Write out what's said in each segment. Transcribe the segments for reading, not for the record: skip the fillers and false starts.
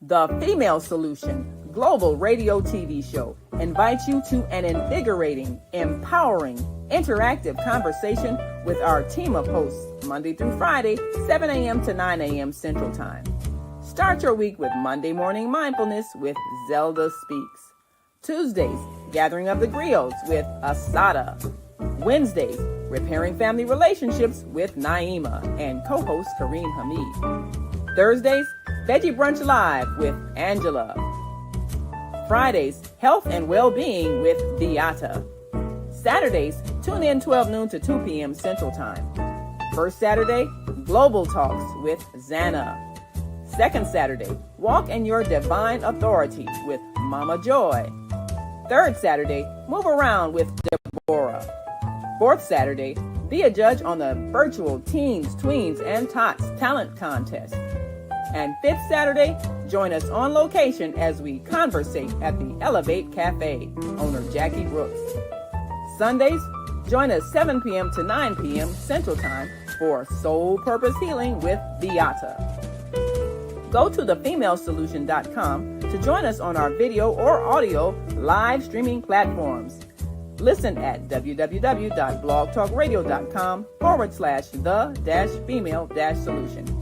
The Female Solution Global Radio TV Show invites you to an invigorating, empowering, interactive conversation with our team of hosts Monday through Friday, 7 a.m. to 9 a.m. Central Time. Start your week with Monday Morning Mindfulness with Zelda Speaks. Tuesdays, Gathering of the Griots with Asadah. Wednesdays, Repairing Family Relationships with Naima and co-host Kareem Hamid. Thursdays, Veggie Brunch Live with Angela. Fridays, Health and Well-Being with Beata. Saturdays, tune in 12 noon to 2 p.m. Central Time. First Saturday, Global Talks with Zana. Second Saturday, Walk in Your Divine Authority with Mama Joy. Third Saturday, Move Around with Deborah. Fourth Saturday, be a judge on the virtual Teens, Tweens, and Tots Talent Contest. And fifth Saturday, join us on location as we conversate at the Elevate Cafe, owner Jackie Brooks. Sundays, join us 7 p.m. to 9 p.m. Central Time for Soul Purpose Healing with Beata. Go to thefemalesolution.com to join us on our video or audio live streaming platforms. Listen at www.blogtalkradios.com/the-female-solution.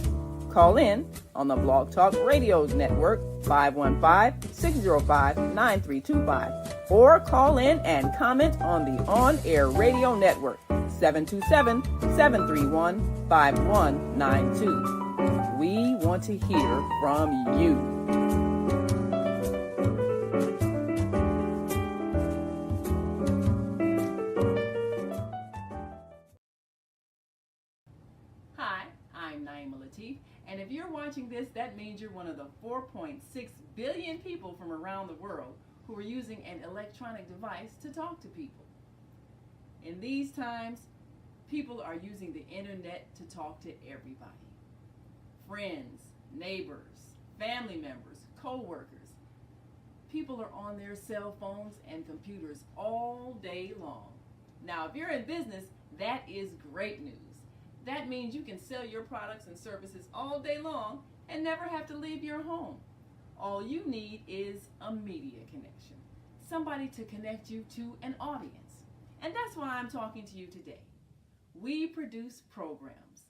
Call in on the Blog Talk Radio Network 515-605-9325 or call in and comment on the On-Air Radio Network 727-731-5192. We want to hear from you. Hi, I'm Naima Latif. And if you're watching this, that means you're one of the 4.6 billion people from around the world who are using an electronic device to talk to people. In these times, people are using the internet to talk to everybody. Friends, neighbors, family members, co-workers. People are on their cell phones and computers all day long. Now, if you're in business, that is great news. That means you can sell your products and services all day long and never have to leave your home. All you need is a media connection, somebody to connect you to an audience. And that's why I'm talking to you today. We produce programs,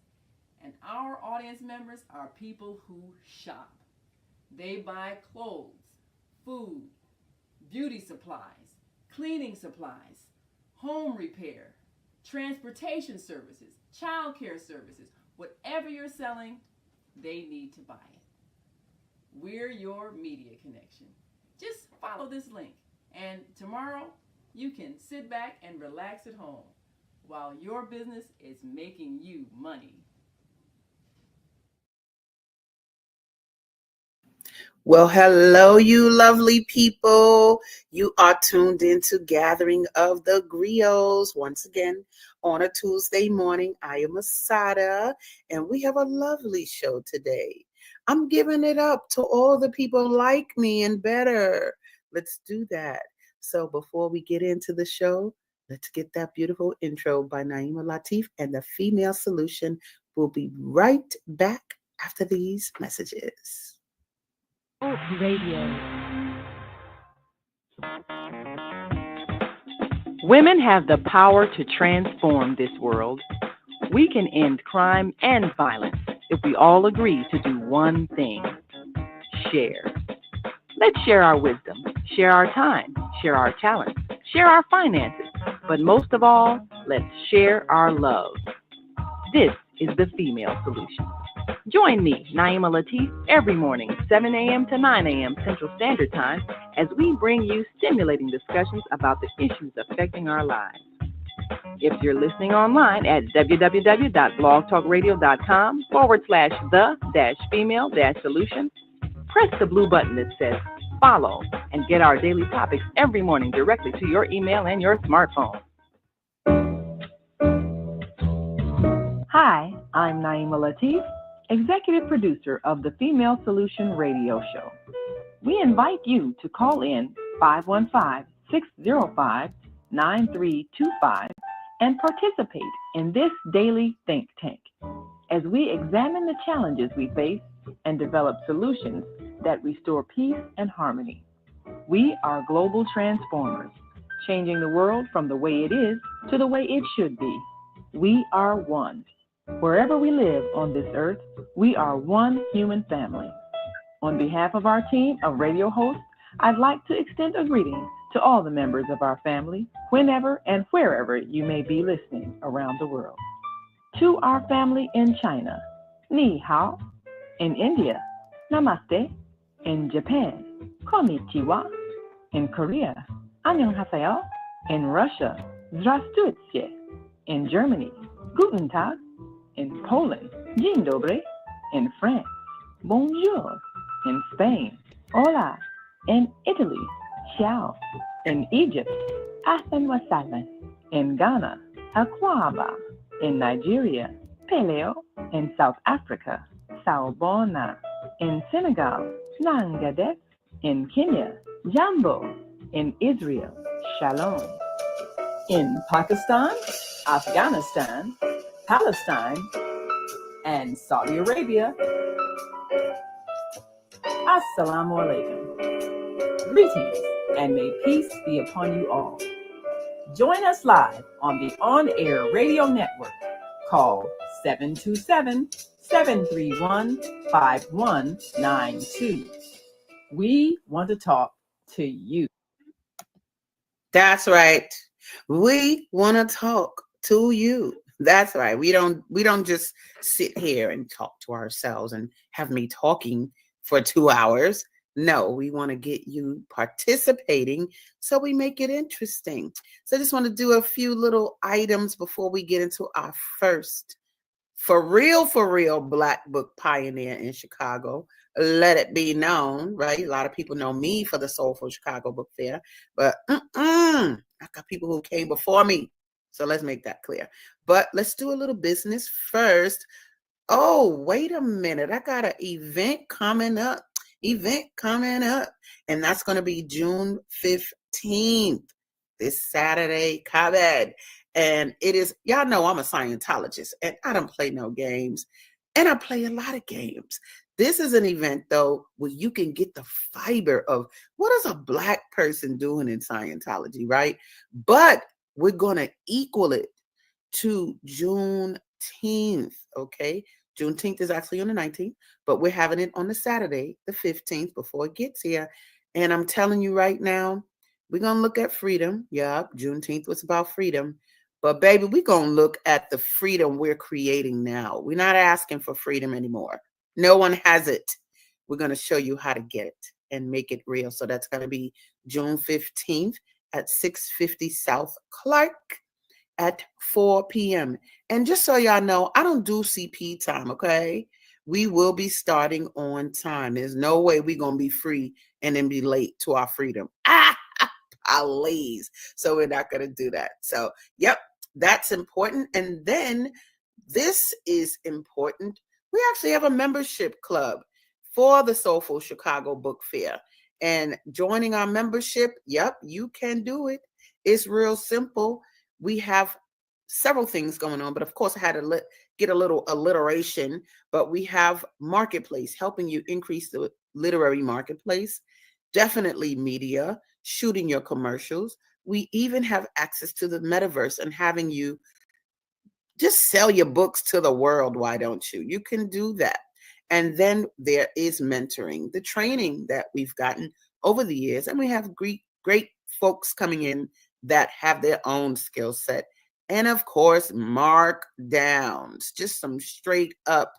and our audience members are people who shop. They buy clothes, food, beauty supplies, cleaning supplies, home repair, transportation services, child care services. Whatever you're selling, they need to buy it. We're your media connection. Just follow this link, and tomorrow you can sit back and relax at home while your business is making you money. Well, hello, you lovely people. You are tuned into Gathering of the Griots once again on a Tuesday morning. I am Asadah, and we have a lovely show today. I'm giving it up to all the people like me and better. Let's do that. So before we get into the show, let's get that beautiful intro by Naima Latif and the Female Solution. We'll be right back after these messages. Radio. Women have the power to transform this world. We can end crime and violence if we all agree to do one thing: share. Let's share our wisdom, share our time, share our talents, share our finances, but most of all, let's share our love. This is the Female Solution. Join me, Naima Latif, every morning, 7 a.m. to 9 a.m. Central Standard Time, as we bring you stimulating discussions about the issues affecting our lives. If you're listening online at www.blogtalkradio.com/the-female-solution, press the blue button that says follow and get our daily topics every morning directly to your email and your smartphone. Hi, I'm Naima Latif, executive producer of the Female Solution radio show. We invite you to call in 515-605-9325 and participate in this daily think tank as we examine the challenges we face and develop solutions that restore peace and harmony. We are global transformers, changing the world from the way it is to the way it should be. We are one. Wherever we live on this earth, we are one human family. On behalf of our team of radio hosts, I'd like to extend a greeting to all the members of our family, whenever and wherever you may be listening around the world. To our family in China, Ni Hao. In India, Namaste. In Japan, Konnichiwa. In Korea, Annyeonghaseyo. In Russia, Здравствуйте. In Germany, Guten Tag. In Poland, Dzień dobry. In France, Bonjour. In Spain, Hola. In Italy, Ciao. In Egypt, Ahlan wa sahlan. In Ghana, Akwaba. In Nigeria, Peleo. In South Africa, Sawubona. In Senegal, Nangadef. In Kenya, Jambo. In Israel, Shalom. In Pakistan, Afghanistan, Palestine, and Saudi Arabia, Assalamu alaikum. Greetings, and may peace be upon you all. Join us live on the on-air radio network called 727-731-5192. We want to talk to you. That's right. We want to talk to you. That's right. We don't just sit here and talk to ourselves and have me talking for 2 hours. No, we want to get you participating so we make it interesting. So I just want to do a few little items before we get into our first for real Black book pioneer in Chicago. Let it be known, right? A lot of people know me for the Soulful Chicago Book Fair, but I got people who came before me. So let's make that clear. But let's do a little business first. Oh, wait a minute. I got an event coming up. And that's going to be June 15th, this Saturday. Kabed. And it is, y'all know I'm a Scientologist and I don't play no games. And I play a lot of games. This is an event, though, where you can get the fiber of what is a Black person doing in Scientology, right? But we're going to equal it to Juneteenth, okay? Juneteenth is actually on the 19th, but we're having it on the Saturday, the 15th, before it gets here. And I'm telling you right now, we're going to look at freedom. Yeah, Juneteenth was about freedom. But, baby, we're going to look at the freedom we're creating now. We're not asking for freedom anymore. No one has it. We're going to show you how to get it and make it real. So that's going to be June 15th at 650 South Clark at 4 p.m. And just so y'all know, I don't do CP time, okay? We will be starting on time. There's no way we're going to be free and then be late to our freedom. Please. So we're not going to do that. So, yep, that's important. And then this is important. We actually have a membership club for the Soulful Chicago Book Fair. And joining our membership, yep, you can do it. It's real simple. We have several things going on, but of course I had to get a little alliteration, but we have Marketplace, helping you increase the literary marketplace, definitely media, shooting your commercials. We even have access to the metaverse and having you just sell your books to the world. Why don't you? You can do that. And then there is mentoring, the training that we've gotten over the years. And we have great folks coming in that have their own skill set. And of course, markdowns, just some straight up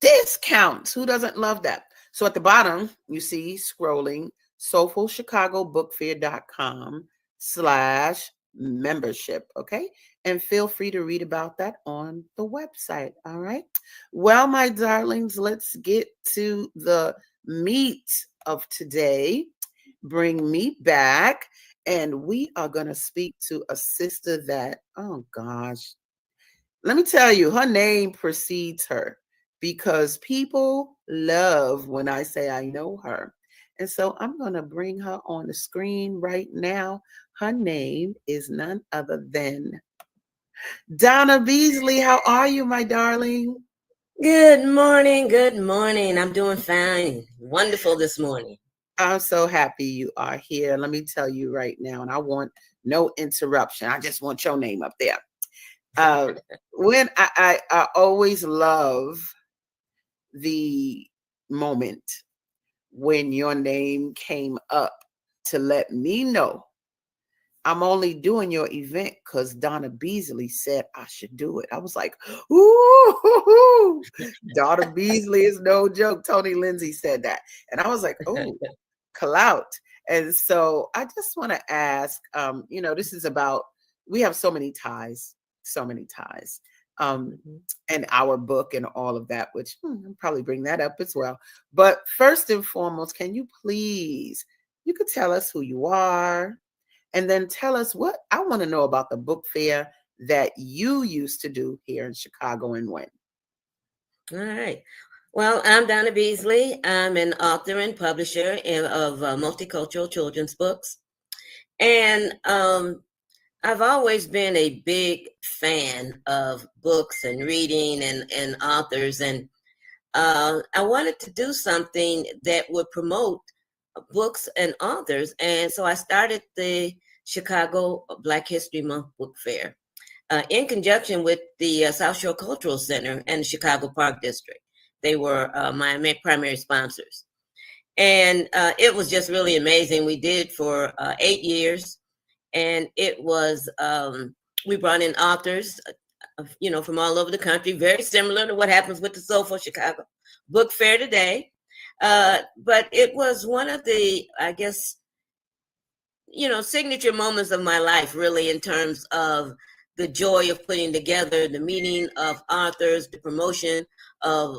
discounts. Who doesn't love that? So at the bottom, you see scrolling soulfulchicagobookfair.com/membership. Okay. And feel free to read about that on the website. All right. Well, my darlings, let's get to the meat of today. Bring me back. And we are going to speak to a sister that, oh gosh, let me tell you, her name precedes her because people love when I say I know her. And so I'm going to bring her on the screen right now. Her name is none other than Donna Beasley. How are you, my darling? Good morning. Good morning. I'm doing fine. Wonderful this morning. I'm so happy you are here. Let me tell you right now, and I want no interruption. I just want your name up there. Uh, when I always love the moment when your name came up to let me know I'm only doing your event because Donna Beasley said I should do it. I was like, ooh, Donna Beasley is no joke. Tony Lindsay said that. And I was like, oh, clout. And so I just want to ask, this is about, we have so many ties, Mhm. and our book and all of that, which I'll probably bring that up as well. But first and foremost, can you please, you could tell us who you are, and then tell us what I want to know about the book fair that you used to do here in Chicago and when. All right. Well, I'm Donna Beasley. I'm an author and publisher of multicultural children's books. And I've always been a big fan of books and reading and authors. And I wanted to do something that would promote books and authors. And so I started the Chicago Black History Month Book Fair in conjunction with the South Shore Cultural Center and the Chicago Park District. They were my primary sponsors. And it was just really amazing. We did for 8 years. And it was, we brought in authors, from all over the country, very similar to what happens with the Soulful Chicago Book Fair today. But it was one of the, I guess, signature moments of my life, really, in terms of the joy of putting together the meeting of authors, the promotion of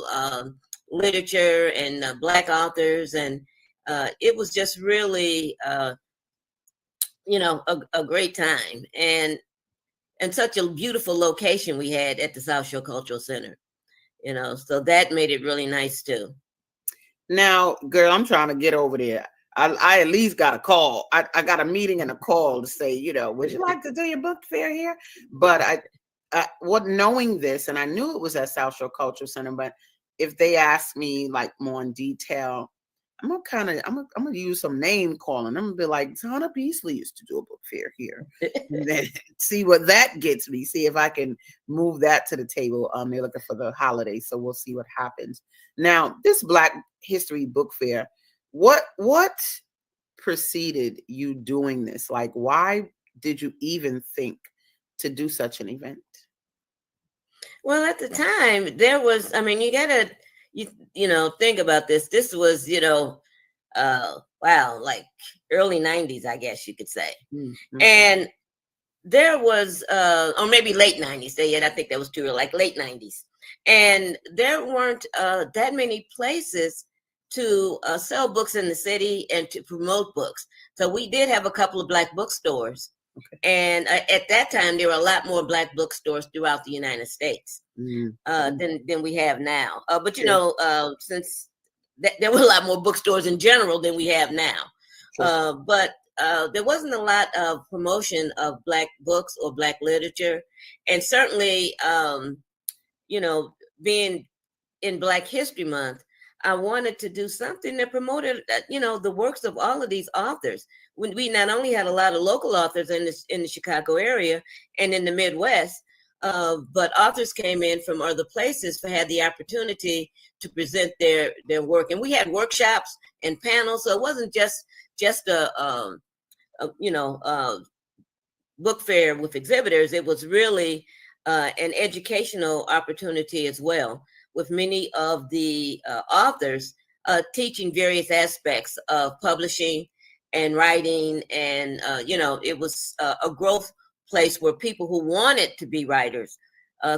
literature and Black authors. And it was just really, a great time. And such a beautiful location we had at the South Shore Cultural Center, so that made it really nice too. Now, girl, I'm trying to get over there. I at least got a call. I got a meeting and a call to say, would you like to do your book fair here? But knowing this, and I knew it was at South Shore Cultural Center, but if they ask me like more in detail, I'm gonna use some name calling. I'm gonna be like, Donna Beasley used to do a book fair here, and then see what that gets me. See if I can move that to the table. They're looking for the holiday, so we'll see what happens. Now, this Black History Book Fair, what preceded you doing this? Like, why did you even think to do such an event? Well, at the time, there was, I mean, you gotta, think about this. This was, wow, like early 90s, I guess you could say. Mm-hmm. And there was, or maybe late 90s. Yeah, I think that was true, like late 90s. And there weren't that many places to sell books in the city and to promote books. So we did have a couple of Black bookstores. Okay. And at that time, there were a lot more Black bookstores throughout the United States than we have now. But, since there were a lot more bookstores in general than we have now. But there wasn't a lot of promotion of Black books or Black literature. And certainly, being in Black History Month, I wanted to do something that promoted, the works of all of these authors. When we not only had a lot of local authors in the Chicago area and in the Midwest, but authors came in from other places had the opportunity to present their work. And we had workshops and panels, so it wasn't just a book fair with exhibitors. It was really an educational opportunity as well, with many of the authors teaching various aspects of publishing and writing. And, it was a growth place where people who wanted to be writers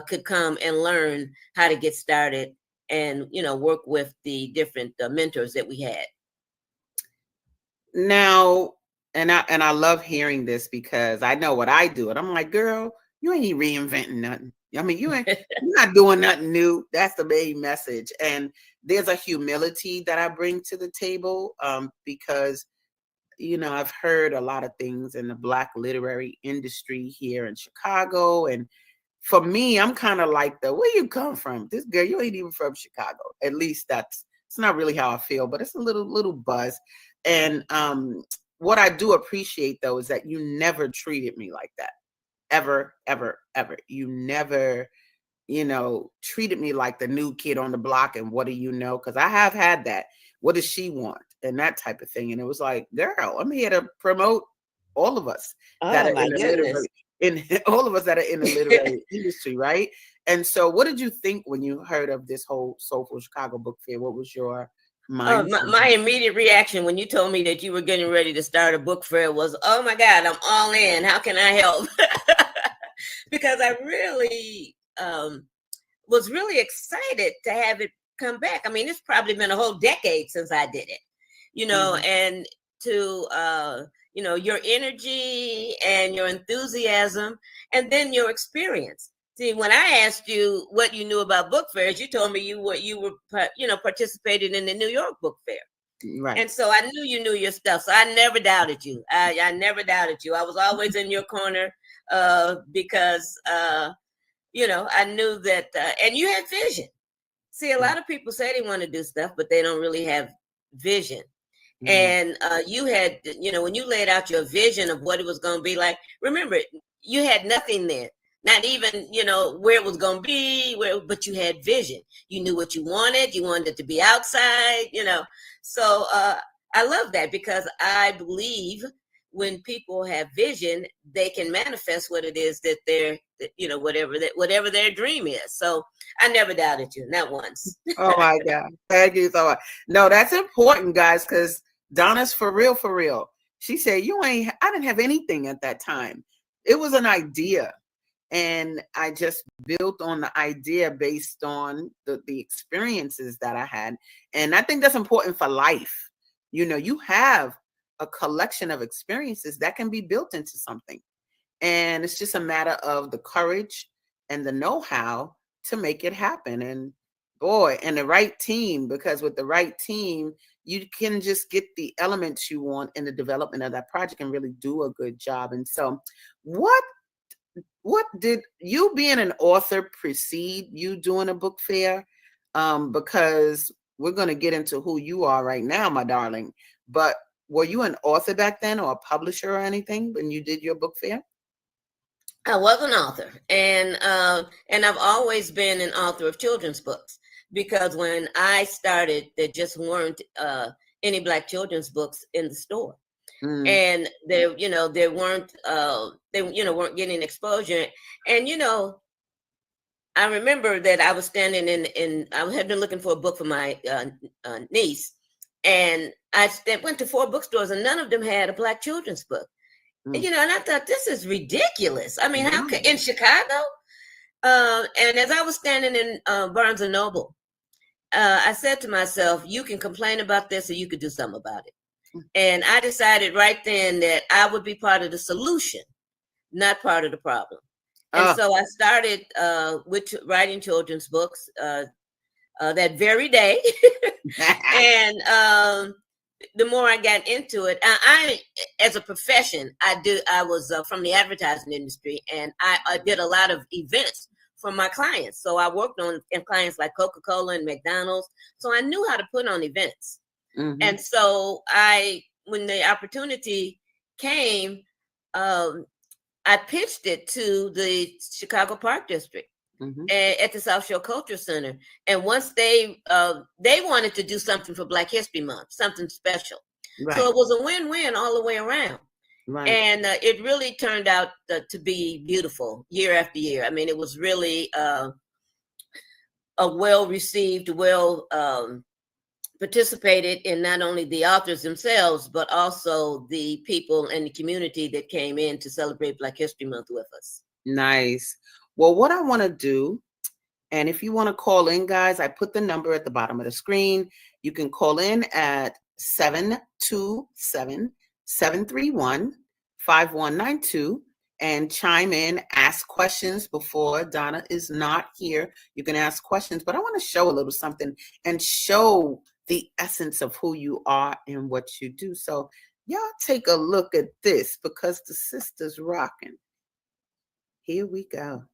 could come and learn how to get started and, work with the different mentors that we had. Now, and I love hearing this because I know what I do, and I'm like, girl, you ain't reinventing nothing. I mean, you're not doing nothing new. That's the main message. And there's a humility that I bring to the table because, I've heard a lot of things in the Black literary industry here in Chicago, and for me, I'm kind of like where you come from? This girl, you ain't even from Chicago. At least it's not really how I feel, but it's a little buzz. And what I do appreciate though is that you never treated me like that. Ever, ever, ever. You never, treated me like the new kid on the block and what do you know? Because I have had that. What does she want? And that type of thing. And it was like, girl, I'm here to promote all of us that Oh are my in the goodness. all of us that are in the literary industry, right? And so what did you think when you heard of this whole Soulful Chicago Book Fair? What was your mindset? My immediate reaction when you told me that you were getting ready to start a book fair was, oh my God, I'm all in. How can I help? Because I really was really excited to have it come back. I mean, it's probably been a whole decade since I did it, and to, your energy and your enthusiasm and then your experience. See, when I asked you what you knew about book fairs, you told me you were participating in the New York Book Fair. Right. And so I knew you knew your stuff. So I never doubted you. I never doubted you. I was always in your corner because, I knew that, and you had vision. See, a lot of people say they want to do stuff, but they don't really have vision. And you had, when you laid out your vision of what it was going to be like, remember, you had nothing then. Not even, where it was going to be, but you had vision. You knew what you wanted. You wanted it to be outside, So I love that because I believe when people have vision, they can manifest what it is that they're, whatever their dream is. So I never doubted you, not once. Oh my God. Thank you so much. No, that's important, guys, because Donna's for real, for real. She said, I didn't have anything at that time. It was an idea. And I just built on the idea based on the experiences that I had. And I think that's important for life. You have a collection of experiences that can be built into something. And it's just a matter of the courage and the know-how to make it happen. And boy, and the right team, because with the right team, you can just get the elements you want in the development of that project and really do a good job. And so what did you being an author precede you doing a book fair? Because we're going to get into who you are right now, my darling. But were you an author back then or a publisher or anything when you did your book fair? I was an author, and I've always been an author of children's books because when I started, there just weren't any Black children's books in the store. And there weren't weren't getting exposure. And I remember that I was standing in I had been looking for a book for my niece, and I went to 4 bookstores and none of them had a Black children's book. And, and I thought, this is ridiculous. I mean, how could in Chicago? And as I was standing in Barnes and Noble, I said to myself, you can complain about this or you could do something about it. And I decided right then that I would be part of the solution, not part of the problem. And so I started with writing children's books that very day. And the more I got into it, I as a profession, I was from the advertising industry, and I did a lot of events for my clients. So I worked on clients like Coca-Cola and McDonald's. So I knew how to put on events. And so when the opportunity came, I pitched it to the Chicago Park District at the South Shore Culture Center. And once they wanted to do something for Black History Month, something special. Right. So it was a win-win all the way around. Right. And it really turned out to be beautiful year after year. I mean, it was really a well-received, participated in not only the authors themselves, but also the people in the community that came in to celebrate Black History Month with us. Nice. Well, what I want to do, and if you want to call in, guys, I put the number at the bottom of the screen. You can call in at 727-731-5192 and chime in, ask questions before Donna is not here. You can ask questions, but I want to show a little something and show the essence of who you are and what you do. So y'all take a look at this because the sister's rocking. Here we go.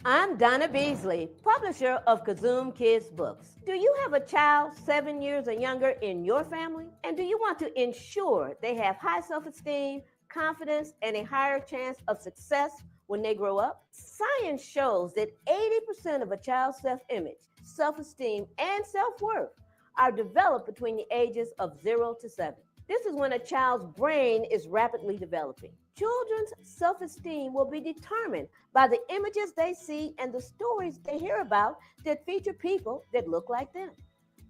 I'm Donna Beasley, publisher of Kazoom Kids Books. Do you have a child 7 years or younger in your family? And do you want to ensure they have high self-esteem, confidence, and a higher chance of success when they grow up? Science shows that 80% of a child's self-image, self-esteem, and self-worth are developed between the ages of 0 to 7. This is when a child's brain is rapidly developing. Children's self-esteem will be determined by the images they see and the stories they hear about that feature people that look like them.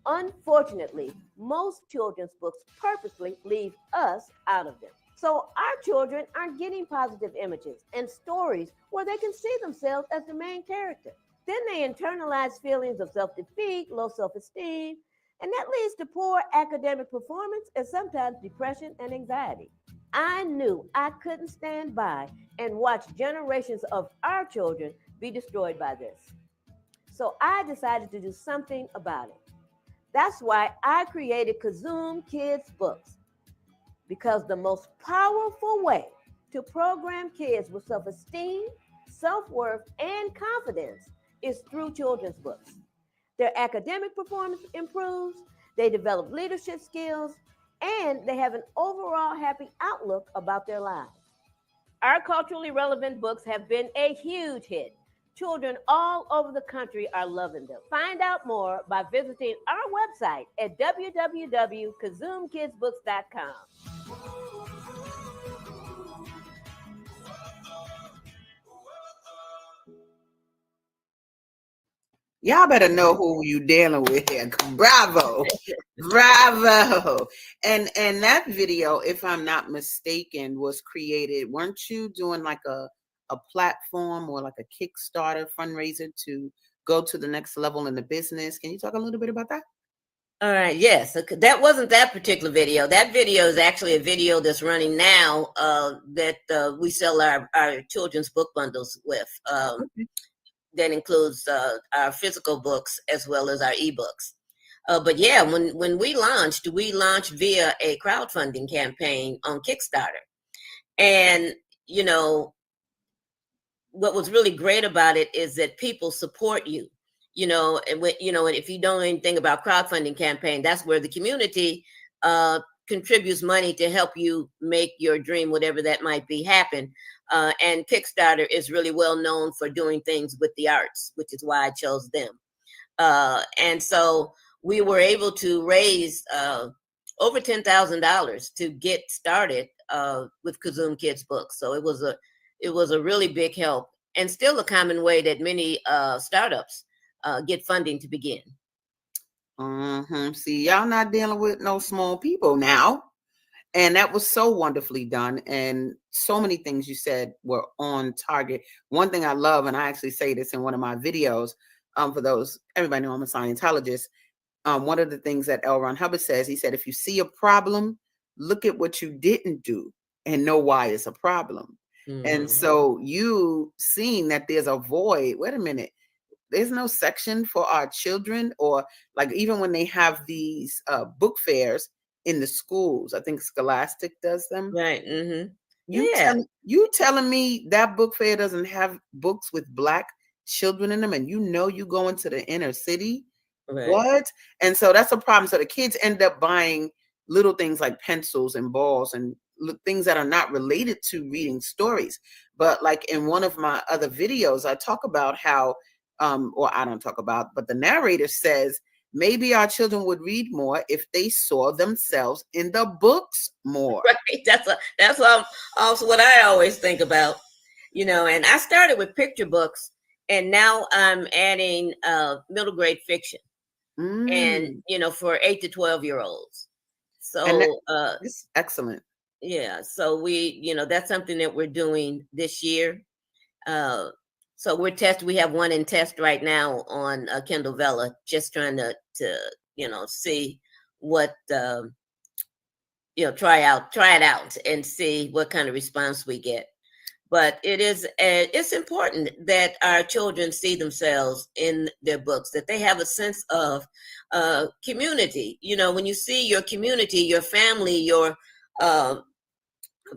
Unfortunately, most children's books purposely leave us out of them. So our children aren't getting positive images and stories where they can see themselves as the main character. Then they internalize feelings of self-defeat, low self-esteem, and that leads to poor academic performance and sometimes depression and anxiety. I knew I couldn't stand by and watch generations of our children be destroyed by this. So I decided to do something about it. That's why I created Kazoom Kids Books, because the most powerful way to program kids with self-esteem, self-worth, and confidence is through children's books. Their academic performance improves, they develop leadership skills, and they have an overall happy outlook about their lives. Our culturally relevant books have been a huge hit. Children all over the country are loving them. Find out more by visiting our website at www.kazoomkidsbooks.com. Y'all better know who you dealing with here. Bravo. Bravo. And that video, if I'm not mistaken, was created. Weren't you doing like a platform or like a Kickstarter fundraiser to go to the next level in the business? Can you talk a little bit about that? All right. Yes. That wasn't that particular video. That video is actually a video that's running now that we sell our children's book bundles with. Okay. That includes our physical books as well as our ebooks. But yeah, when we launched via a crowdfunding campaign on Kickstarter. And, you know, what was really great about it is that people support you, and if you don't know anything about crowdfunding campaign, that's where the community contributes money to help you make your dream, whatever that might be, happen. And Kickstarter is really well known for doing things with the arts, which is why I chose them. And so we were able to raise over $10,000 to get started with Kazoom Kids Books. So it was a really big help, and still a common way that many startups get funding to begin. See, y'all not dealing with no small people now. And that was so wonderfully done. And so many things you said were on target. One thing I love, and I actually say this in one of my videos, for those, everybody know I'm a Scientologist. One of the things that L. Ron Hubbard says, he said, if you see a problem, look at what you didn't do and know why it's a problem. Mm-hmm. And so you seeing that there's a void, wait a minute, there's no section for our children, or like even when they have these book fairs in the schools, I think Scholastic does them. Right. Mm-hmm. You telling me that book fair doesn't have books with Black children in them, and you go into the inner city? Right. What? And so that's a problem. So the kids end up buying little things like pencils and balls and things that are not related to reading stories. But like in one of my other videos, I talk about how, or I don't talk about, but the narrator says, maybe our children would read more if they saw themselves in the books more. Right. That's also what I always think about, and I started with picture books, and now I'm adding middle grade fiction, and, for 8 to 12-year-olds. So it's excellent. Yeah. So we, that's something that we're doing this year. So we have one in test right now on Kindle Vella, just trying to see what, try it out and see what kind of response we get. But it's important that our children see themselves in their books, that they have a sense of community. When you see your community, your family, your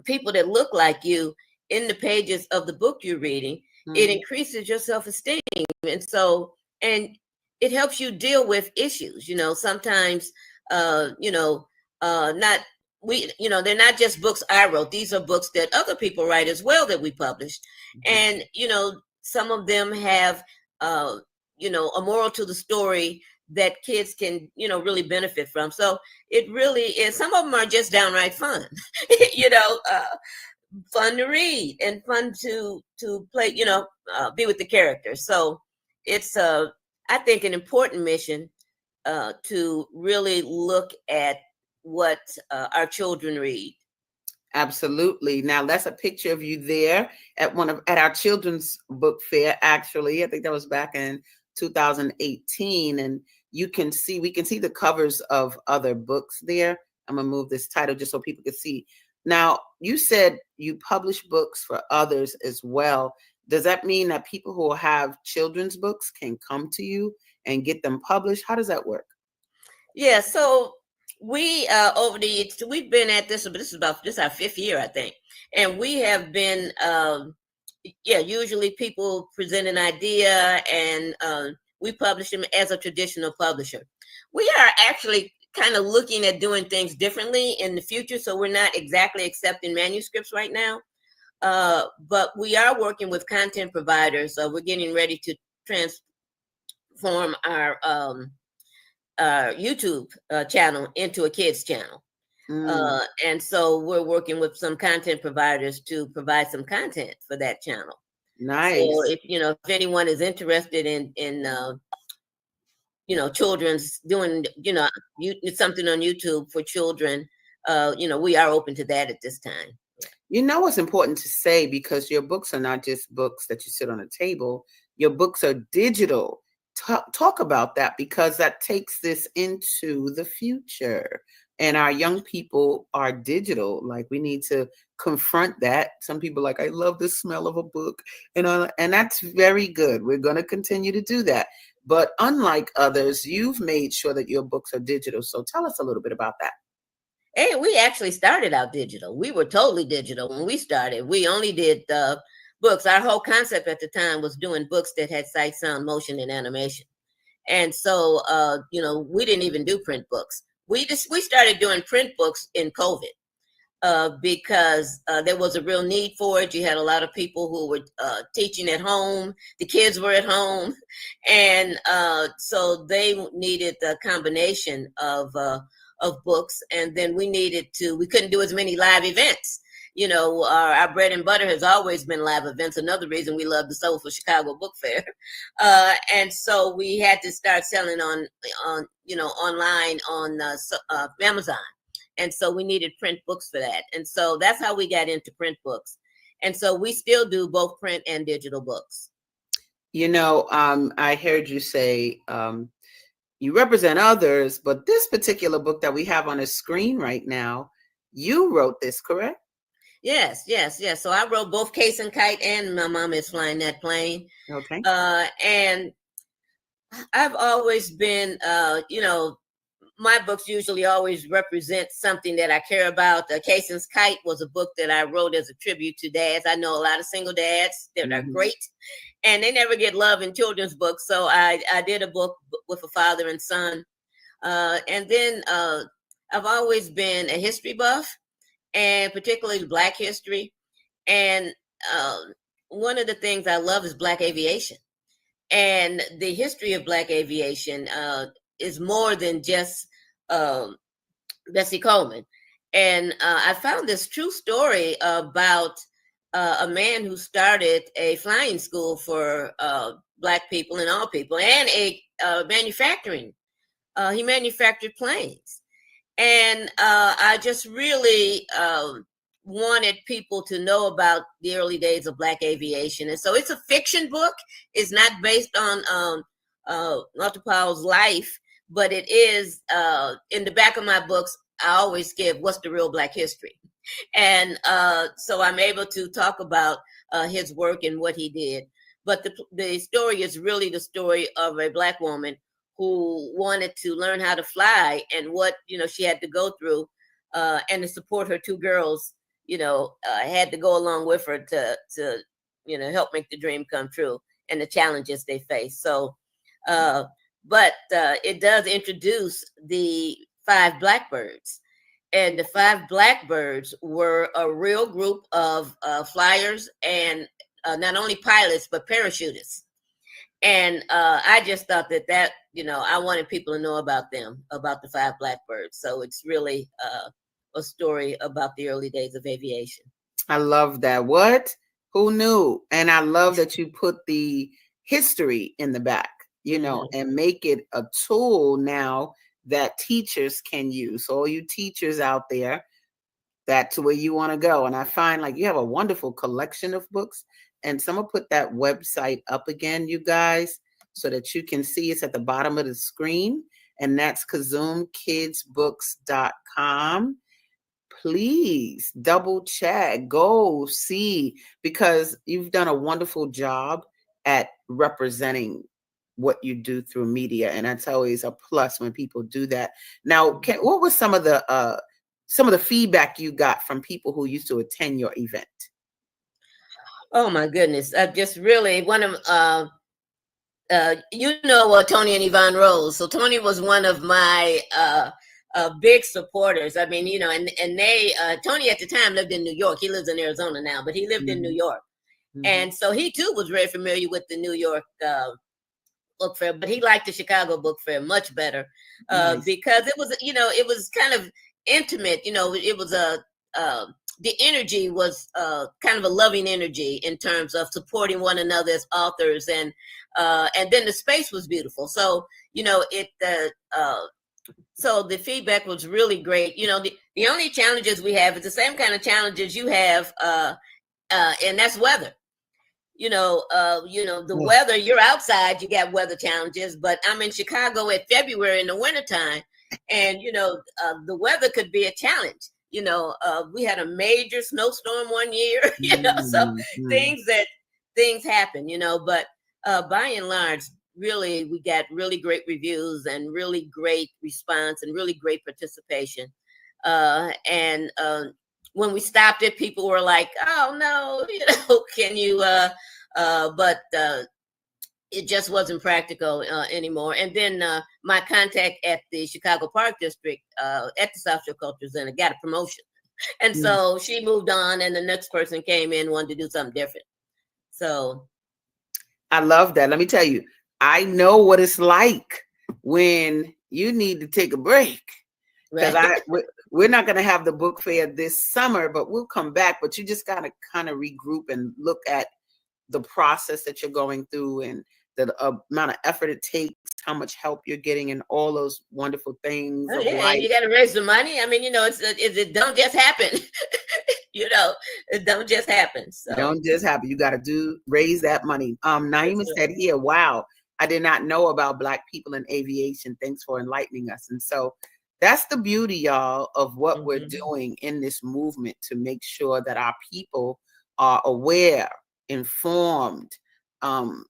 people that look like you in the pages of the book you're reading, it increases your self-esteem. And so, and it helps you deal with issues. Sometimes, not they're not just books I wrote. These are books that other people write as well that we published. And, some of them have, a moral to the story that kids can, really benefit from. So it really is. Some of them are just downright fun, fun to read and fun to play, be with the characters. So it's I think an important mission to really look at what our children read. Absolutely. Now that's a picture of you there at our children's book fair. Actually, I think that was back in 2018, and we can see the covers of other books there. I'm gonna move this title just so people can see. Now, you said you publish books for others as well. Does that mean that people who have children's books can come to you and get them published? How does that work? Yeah, so we over the years, we've been at this, but this is our 5th year, I think. And we have been usually people present an idea and we publish them as a traditional publisher. We are actually kind of looking at doing things differently in the future, so we're not exactly accepting manuscripts right now. But we are working with content providers. We're getting ready to transform our YouTube channel into a kids channel. And so we're working with some content providers to provide some content for that channel. Nice. So if anyone is interested in children's doing, something on YouTube for children, we are open to that at this time. It's important to say, because your books are not just books that you sit on a table. Your books are digital. Talk about that, because that takes this into the future. And our young people are digital. Like, we need to confront that. Some people are like, I love the smell of a book. And that's very good. We're going to continue to do that. But unlike others, you've made sure that your books are digital. So tell us a little bit about that. Hey, we actually started out digital. We were totally digital when we started. We only did books. Our whole concept at the time was doing books that had sight, sound, motion, and animation. And so, we didn't even do print books. We started doing print books in COVID because there was a real need for it. You had a lot of people who were teaching at home. The kids were at home. And so they needed the combination of books. And then we couldn't do as many live events. Our bread and butter has always been live events. Another reason we love the Soulful Chicago Book Fair. And so we had to start selling on online on Amazon. And so we needed print books for that. And so that's how we got into print books. And so we still do both print and digital books. I heard you say you represent others, but this particular book that we have on the screen right now, you wrote this, correct? Yes. So I wrote both Case and Kite and My Mama Is Flying That Plane. Okay. And I've always been, my books usually always represent something that I care about. Case and Kite was a book that I wrote as a tribute to dads. I know a lot of single dads that are great, and they never get love in children's books. So I did a book with a father and son. And then I've always been a history buff, and particularly Black history. And one of the things I love is Black aviation. And the history of Black aviation is more than just Bessie Coleman. And I found this true story about a man who started a flying school for Black people and all people, and a manufacturing. He manufactured planes. And I just really wanted people to know about the early days of Black aviation. And so it's a fiction book. It's not based on Walter Powell's life, but it is in the back of my books. I always give what's the real Black history. And so I'm able to talk about his work and what he did. But the story is really the story of a Black woman who wanted to learn how to fly, and what she had to go through, and to support her two girls, had to go along with her to help make the dream come true and the challenges they face. So, but it does introduce the 5 Blackbirds. And the 5 Blackbirds were a real group of flyers and not only pilots, but parachutists. And I just thought that I wanted people to know about them, about the 5 Blackbirds. So it's really a story about the early days of aviation. I love that. What? Who knew? And I love that you put the history in the back, and make it a tool now that teachers can use. So all you teachers out there, that's where you want to go. And I find like you have a wonderful collection of books. And someone put that website up again, you guys, so that you can see it's at the bottom of the screen. And that's KazumKidsBooks.com. Please double check, go see, because you've done a wonderful job at representing what you do through media. And that's always a plus when people do that. Now, what was some of the feedback you got from people who used to attend your event? Oh my goodness. Just really one of, Tony and Yvonne Rose. So Tony was one of my big supporters. I mean, and they, Tony at the time lived in New York. He lives in Arizona now, but he lived in New York. And so he too was very familiar with the New York Book Fair, but he liked the Chicago Book Fair much better because it was, it was kind of intimate. It was the energy was kind of a loving energy in terms of supporting one another as authors, and then the space was beautiful. So so the feedback was really great. The only challenges we have is the same kind of challenges you have, and that's weather. The weather, you're outside, you got weather challenges, but I'm in Chicago in February in the wintertime, and, the weather could be a challenge. We had a major snowstorm one year, so things happen, but by and large, really, we got really great reviews and really great response and really great participation. And when we stopped it, people were like, oh no, can you, but it just wasn't practical anymore. And then my contact at the Chicago Park District at the South Shore Culture Center got a promotion. And so she moved on, and the next person came in, wanted to do something different. So I love that. Let me tell you, I know what it's like when you need to take a break. Because we're not going to have the book fair this summer, but we'll come back. But you just got to kind of regroup and look at the process that you're going through and the amount of effort it takes, how much help you're getting, and all those wonderful things. And you got to raise the money. I mean, it don't just happen. It don't just happen. So. Don't just happen. You got to raise that money. Naima said here, wow, I did not know about Black people in aviation. Thanks for enlightening us. And so that's the beauty, y'all, of what we're doing in this movement to make sure that our people are aware, informed,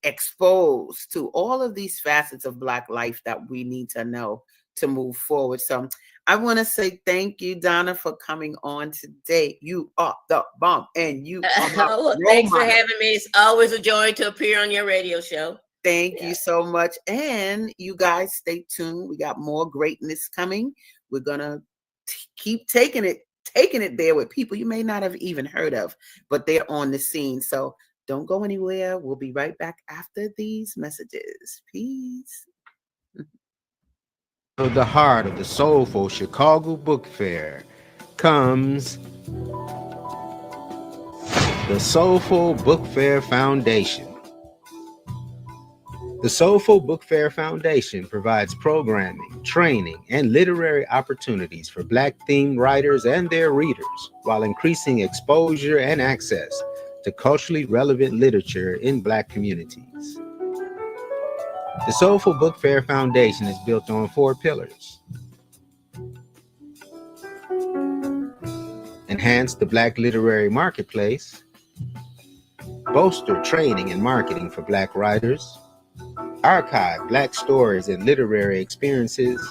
exposed to all of these facets of Black life that we need to know to move forward. So I want to say thank you, Donna, for coming on today. You are the bomb, and you are thanks for having me. It's always a joy to appear on your radio show. Thank you so much. And you guys stay tuned. We got more greatness coming. We're going to keep taking it there with people you may not have even heard of, but they're on the scene. So don't go anywhere. We'll be right back after these messages. Peace. Of the heart of the Soulful Chicago Book Fair comes the Soulful Book Fair Foundation. The Soulful Book Fair Foundation provides programming, training, and literary opportunities for Black-themed writers and their readers, while increasing exposure and access to culturally relevant literature in Black communities. The Soulful Book Fair Foundation is built on 4 pillars. Enhance the Black literary marketplace, bolster training and marketing for Black writers, archive Black stories and literary experiences,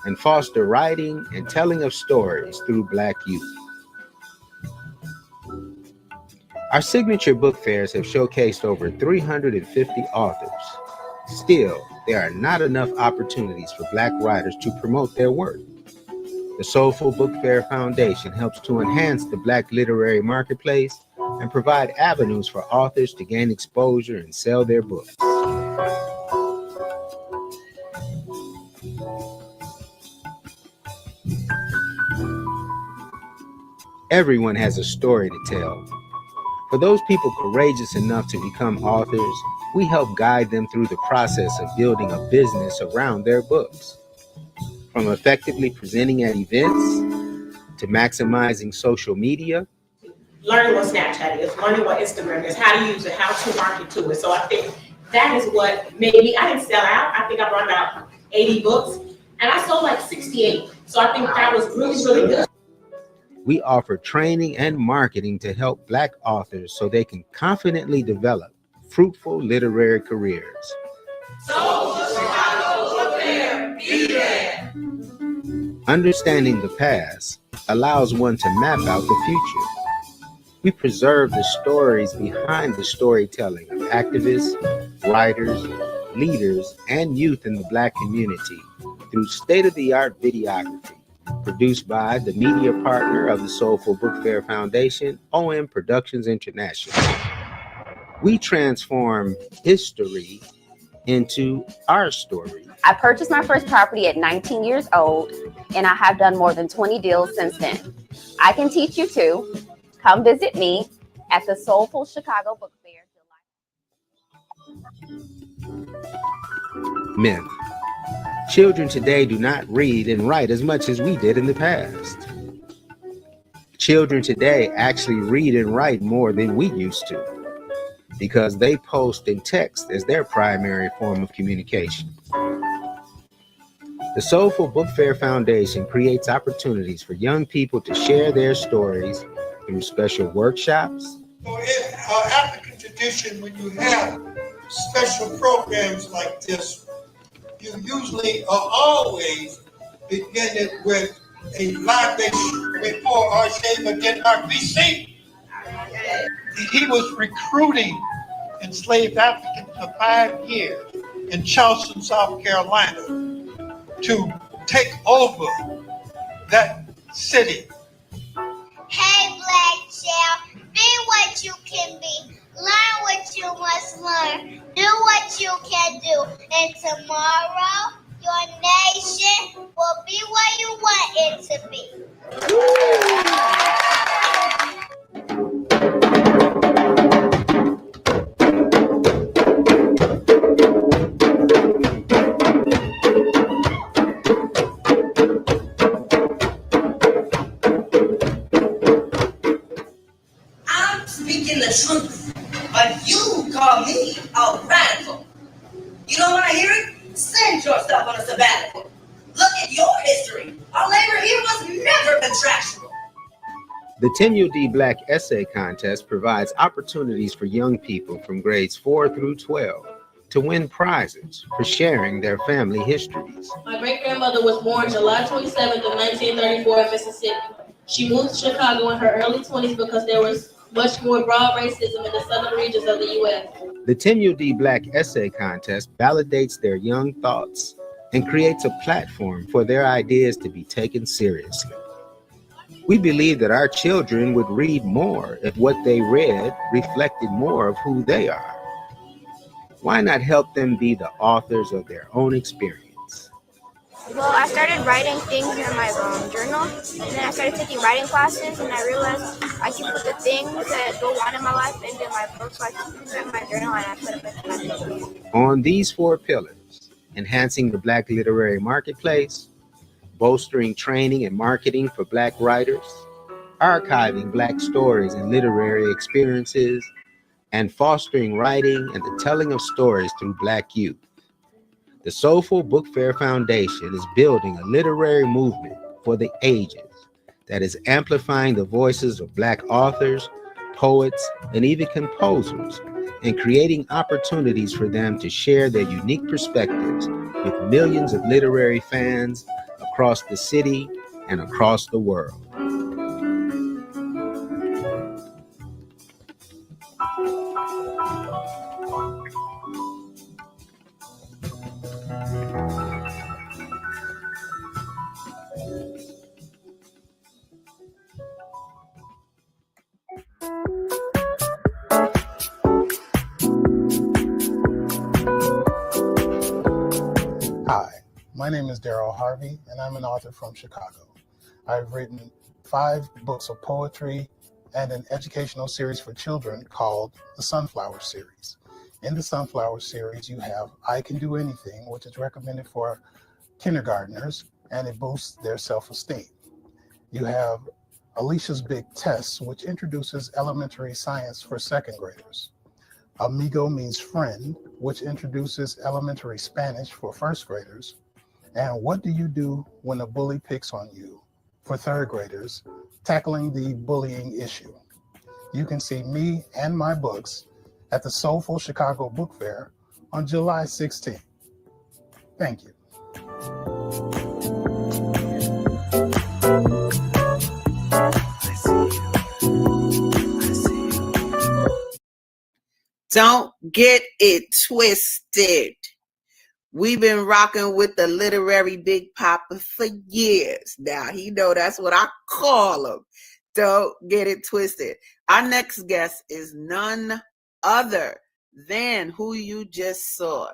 and foster writing and telling of stories through Black youth. Our signature book fairs have showcased over 350 authors. Still, there are not enough opportunities for Black writers to promote their work. The Soulful Book Fair Foundation helps to enhance the Black literary marketplace and provide avenues for authors to gain exposure and sell their books. Everyone has a story to tell. For those people courageous enough to become authors, we help guide them through the process of building a business around their books. From effectively presenting at events to maximizing social media. Learning what Snapchat is, learning what Instagram is, how to use it, how to market to it. So I think that is what made me, I didn't sell out. I think I brought about 80 books and I sold like 68. So I think that was really, really good. We offer training and marketing to help Black authors so they can confidently develop fruitful literary careers. Soulful Chicago Book Fair, be there. Understanding the past allows one to map out the future. We preserve the stories behind the storytelling of activists, writers, leaders, and youth in the Black community through state-of-the-art videography. Produced by the media partner of the Soulful Book Fair Foundation, OM Productions International. We transform history into our story. I purchased my first property at 19 years old, and I have done more than 20 deals since then. I can teach you too. Come visit me at the Soulful Chicago Book Fair. Myth. Children today do not read and write as much as we did in the past. Children today actually read and write more than we used to because they post and text as their primary form of communication. The Soulful Book Fair Foundation creates opportunities for young people to share their stories through special workshops. So in our African tradition, when you have special programs like this, you usually or always begin it with a libation before our Savior did not BC. He was recruiting enslaved Africans for 5 years in Charleston, South Carolina, to take over that city. Hey, Black child, be what you can be. Learn what you must learn. Do what you can do. And tomorrow, your nation will be where you want it to be. I'm speaking the truth, but you call me a radical. You don't want to hear it? Send yourself on a sabbatical. Look at your history. Our labor here was never contractual. The 10UD Black Essay Contest provides opportunities for young people from grades 4 through 12 to win prizes for sharing their family histories. My great-grandmother was born July 27th of 1934 in Mississippi. She moved to Chicago in her early 20s because there was much more broad racism in the southern regions of the U.S. The 10UD Black Essay Contest validates their young thoughts and creates a platform for their ideas to be taken seriously. We believe that our children would read more if what they read reflected more of who they are. Why not help them be the authors of their own experience? Well, I started writing things in my journal, and then I started taking writing classes, and I realized I can put the things that go on in my life into my books, so I can put them in my journal, and I put them in my book. On these 4 pillars, enhancing the Black literary marketplace, bolstering training and marketing for Black writers, archiving Black stories and literary experiences, and fostering writing and the telling of stories through Black youth. The Soulful Book Fair Foundation is building a literary movement for the ages that is amplifying the voices of Black authors, poets, and even composers, and creating opportunities for them to share their unique perspectives with millions of literary fans across the city and across the world. Hi, my name is Daryl Harvey, and I'm an author from Chicago. I've written 5 books of poetry and an educational series for children called the Sunflower Series. In the Sunflower Series, you have I Can Do Anything, which is recommended for kindergartners, and it boosts their self-esteem. You have Alicia's Big Test, which introduces elementary science for second graders. Amigo means friend, which introduces elementary Spanish for first graders. And What Do You Do When a Bully Picks on You for third graders, tackling the bullying issue. You can see me and my books at the Soulful Chicago Book Fair on July 16th. Thank you. Don't get it twisted. We've been rocking with the literary Big Papa for years now. He know that's what I call him. Don't get it twisted. Our next guest is none other than who you just saw,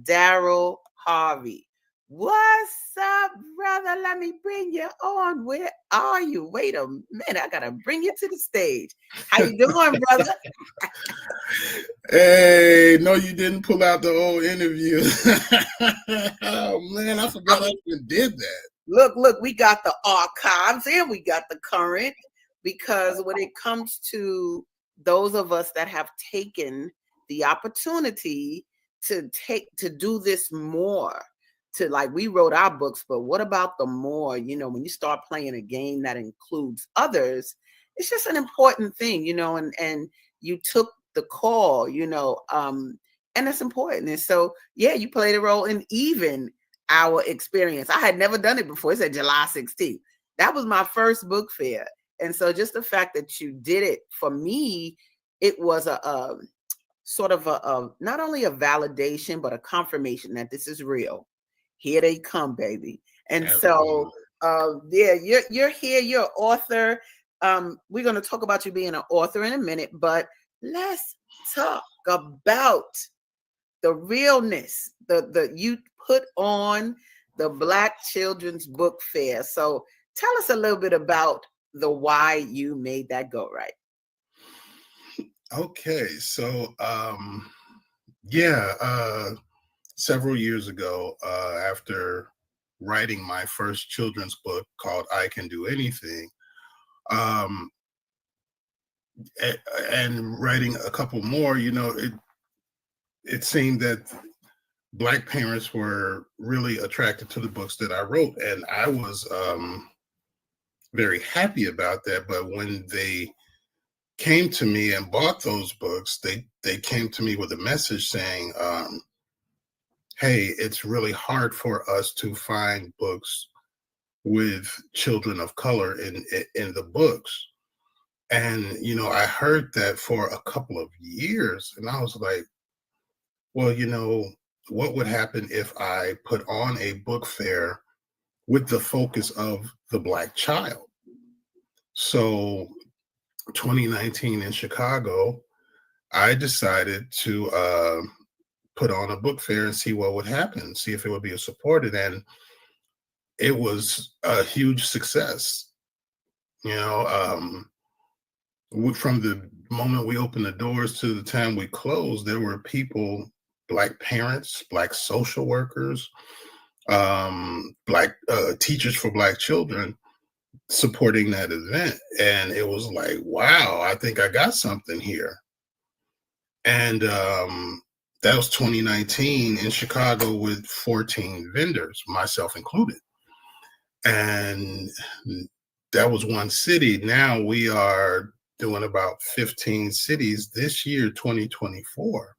Daryl Harvey. What's up, brother? Let me bring you on. Where are you? Wait a minute. I gotta bring you to the stage. How you doing, brother? Hey, no, you didn't pull out the old interview. Oh man, I forgot I even did that. Look, we got the archives and we got the current, because when it comes to those of us that have taken the opportunity to do this more, to like, we wrote our books, but what about the more, when you start playing a game that includes others, it's just an important thing, and you took the call, and it's important. And so, yeah, you played a role in even our experience. I had never done it before. It said July 16th. That was my first book fair. And so just the fact that you did it, for me, it was a sort of a not only a validation, but a confirmation that this is real. Here they come, baby. And so, yeah, you're here, you're an author. We're going to talk about you being an author in a minute, but let's talk about the realness, the you put on the Black Children's Book Fair. So tell us a little bit about the why you made that go right. Okay, so several years ago, after writing my first children's book called I Can Do Anything, and writing a couple more, it seemed that Black parents were really attracted to the books that I wrote, and I was very happy about that. But when they came to me and bought those books, they came to me with a message saying, hey, it's really hard for us to find books with children of color in the books. And, I heard that for a couple of years, and I was like, well, what would happen if I put on a book fair with the focus of the Black child? So 2019 in Chicago, I decided to put on a book fair and see what would happen, see if it would be supported. And it was a huge success. From the moment we opened the doors to the time we closed, there were people, Black parents, Black social workers, Black teachers for Black children supporting that event. And it was like, wow, I think I got something here. And that was 2019 in Chicago with 14 vendors, myself included. And that was one city. Now we are doing about 15 cities this year, 2024.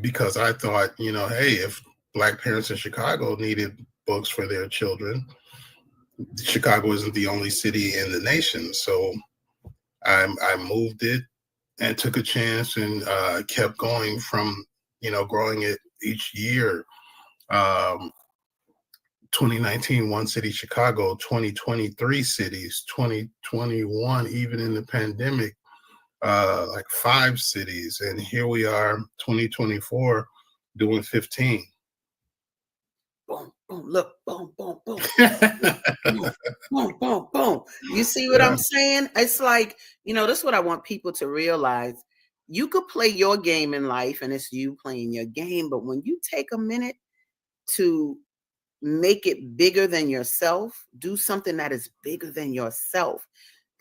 Because I thought, hey, if Black parents in Chicago needed books for their children, Chicago isn't the only city in the nation. So I moved it and took a chance and kept going from, growing it each year. 2019, one city, Chicago, 2023 cities, 2021, even in the pandemic, like 5 cities. And here we are, 2024, doing 15. boom, look, boom, boom, boom, boom, boom, boom, boom. You see what Yeah. I'm saying? It's like, this is what I want people to realize. You could play your game in life and it's you playing your game, but when you take a minute to make it bigger than yourself, do something that is bigger than yourself.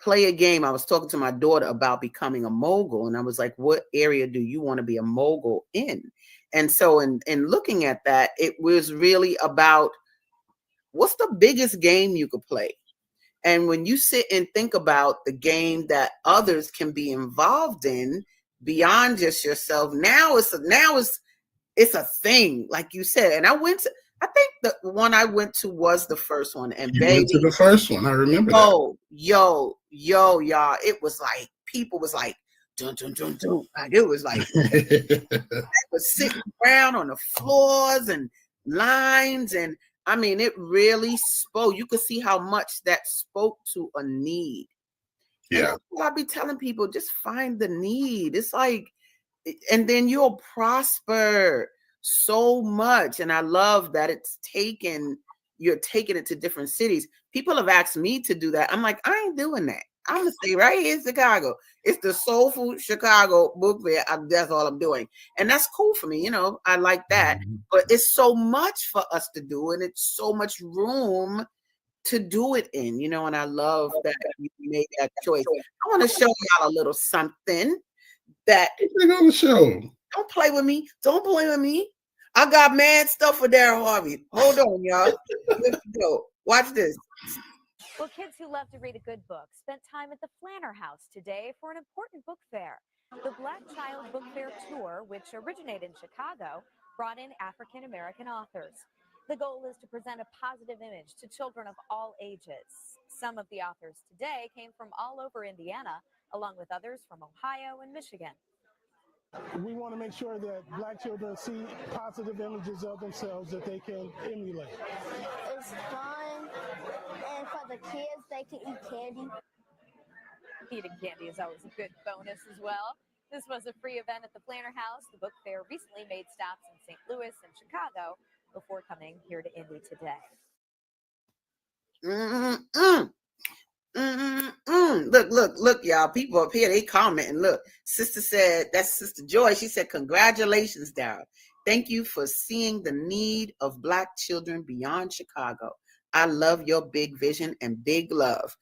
Play a game. I was talking to my daughter about becoming a mogul, and I was like, what area do you want to be a mogul in? And so in looking at that, it was really about what's the biggest game you could play. And when you sit and think about the game that others can be involved in beyond just yourself, now it's a thing, like you said. And I think the one I went to was the first one. And You baby, went to the first one. I remember that. Yo, y'all. It was like people was like dun dun dun dun. Like it was like they was sitting around on the floors and lines, and I mean it really spoke. You could see how much that spoke to a need. Yeah. And that's what I be telling people, just find the need. It's like, and then you'll prosper so much. And I love that you're taking it to different cities. People have asked me to do that. I'm like, I ain't doing that. I'm gonna stay right here in Chicago. It's the Soulful Chicago Book Fair. That's all I'm doing. And that's cool for me. I like that. But it's so much for us to do, and it's so much room to do it in, and I love that you made that choice. I want to show y'all a little something that on the show. Don't play with me. Don't play with me. I got mad stuff for Daryl Harvey. Hold on, y'all. Let's go. Watch this. Well, kids who love to read a good book spent time at the Flanner House today for an important book fair. The Black Child Book Fair Tour, which originated in Chicago, brought in African American authors. The goal is to present a positive image to children of all ages. Some of the authors today came from all over Indiana, along with others from Ohio and Michigan. We want to make sure that Black children see positive images of themselves that they can emulate. It's fun, and for the kids, they can eat candy. Eating candy is always a good bonus as well. This was a free event at the Flanner House. The book fair recently made stops in St. Louis and Chicago before coming here to Indy today. Look, y'all. People up here, they commenting. Look, sister said, that's Sister Joy. She said, congratulations, Daryl. Thank you for seeing the need of Black children beyond Chicago. I love your big vision and big love.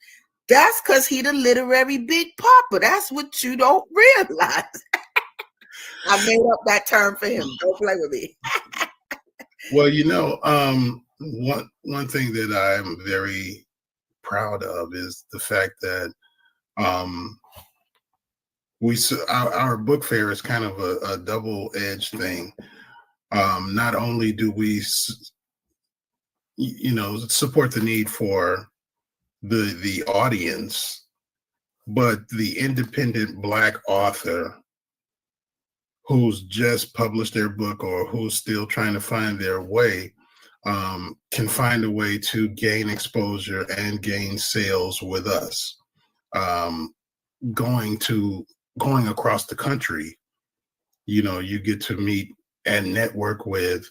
That's because he the literary Big Papa. That's what you don't realize. I made up that term for him. Don't play with me. Well, one thing that I'm very proud of is the fact that our book fair is kind of a double-edged thing. Not only do we support the need for the audience, but the independent Black author who's just published their book or who's still trying to find their way can find a way to gain exposure and gain sales with us. Going across the country, you get to meet and network with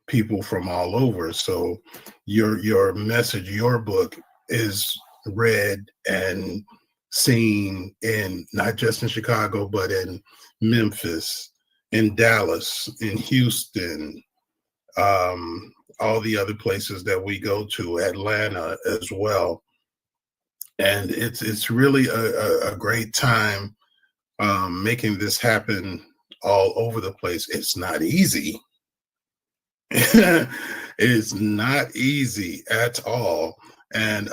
people from all over. So your message, your book is read and seen in not just in Chicago, but in Memphis, in Dallas, in Houston, all the other places that we go to, Atlanta as well. And it's really a great time making this happen all over the place. It's not easy. It's not easy at all. And,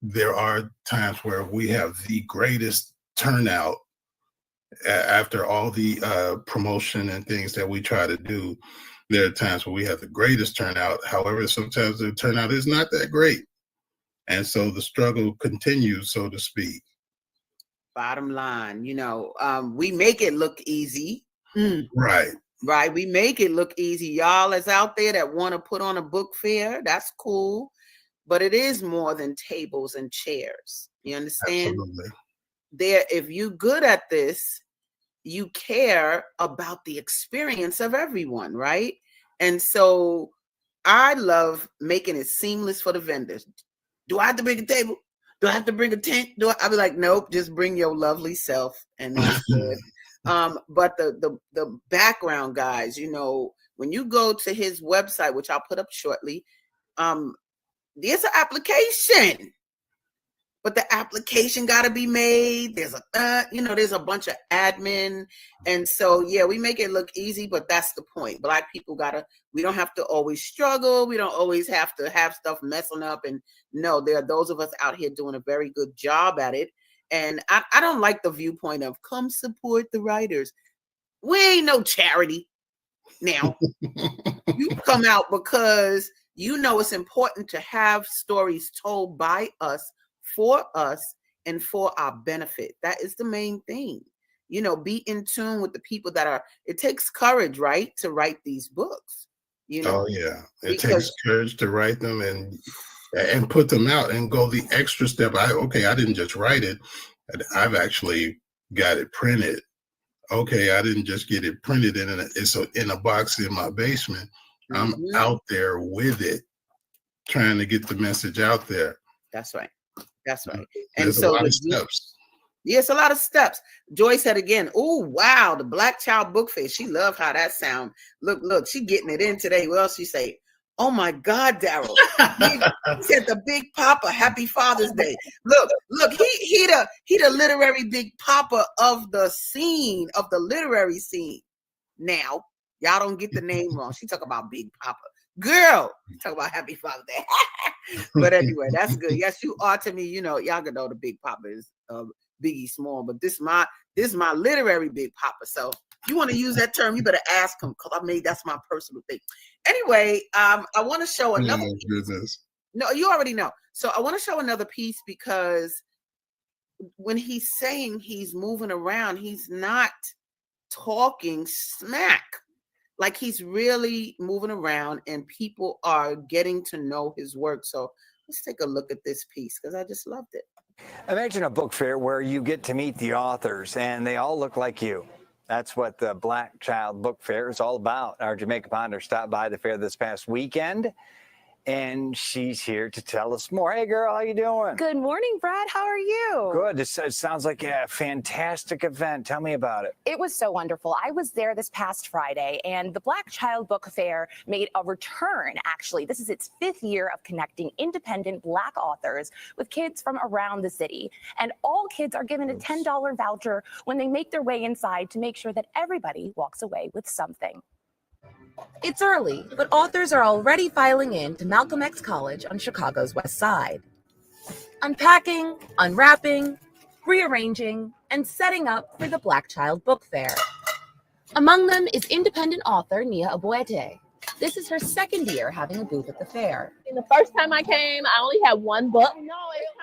there are times where we have the greatest turnout after all the promotion and things that we try to do. There are times where we have the greatest turnout. However, sometimes the turnout is not that great. And so the struggle continues, so to speak. Bottom line, we make it look easy. Right. Right. We make it look easy. Y'all is out there that want to put on a book fair. That's cool. But it is more than tables and chairs. You understand? Absolutely. If you're good at this, you care about the experience of everyone, right? And so I love making it seamless for the vendors. Do I have to bring a table? Do I have to bring a tent? I'll be like, nope, just bring your lovely self, and that's good. But the background guys, when you go to his website, which I'll put up shortly, there's an application. But the application got to be made. There's there's a bunch of admin. And so, yeah, we make it look easy, but that's the point. Black people we don't have to always struggle. We don't always have to have stuff messing up. And no, there are those of us out here doing a very good job at it. And I don't like the viewpoint of come support the writers. We ain't no charity. Now, you come out because it's important to have stories told by us, for us, and for our benefit. That is the main thing. Be in tune with the people it takes courage, right, to write these books. Oh yeah, it takes courage to write them and put them out and go the extra step. I didn't just write it. I've actually got it printed. Okay, I didn't just get it printed it's in a box in my basement. I'm out there with it, trying to get the message out there. That's right. That's right. And so a lot of steps. Yes, a lot of steps. Joy said again, oh, wow, the Black Child Book Fair. She loved how that sound. Look, she getting it in today. Well, she say, oh my God, Daryl. He said the Big Papa, happy Father's Day. Look, he the literary Big Papa of the scene, of the literary scene. Now, y'all don't get the name wrong. She talk about Big Papa. Girl, talk about happy Father's Day. But anyway, that's good. Yes, you are to me, y'all can know the Big Papa is Biggie Small, but this is my literary Big Papa. So if you want to use that term, you better ask him, because that's my personal thing. Anyway, I want to show another piece. No, you already know. So I want to show another piece, because when he's saying he's moving around, he's not talking smack. Like, he's really moving around and people are getting to know his work. So let's take a look at this piece, because I just loved it. Imagine a book fair where you get to meet the authors and they all look like you. That's what the Black Child Book Fair is all about. Our Jamaica Ponder stopped by the fair this past weekend, and she's here to tell us more. Hey, girl, how you doing? Good morning, Brad. How are you? Good. It sounds like a fantastic event. Tell me about it. It was so wonderful. I was there this past Friday, and the Black Child Book Fair made a return, actually. This is its 5th year of connecting independent Black authors with kids from around the city. And all kids are given a $10 voucher when they make their way inside to make sure that everybody walks away with something. It's early, but authors are already filing in to Malcolm X College on Chicago's West Side. Unpacking, unwrapping, rearranging, and setting up for the Black Child Book Fair. Among them is independent author Nia Aboete. This is her 2nd year having a booth at the fair. The first time I came, I only had 1 book,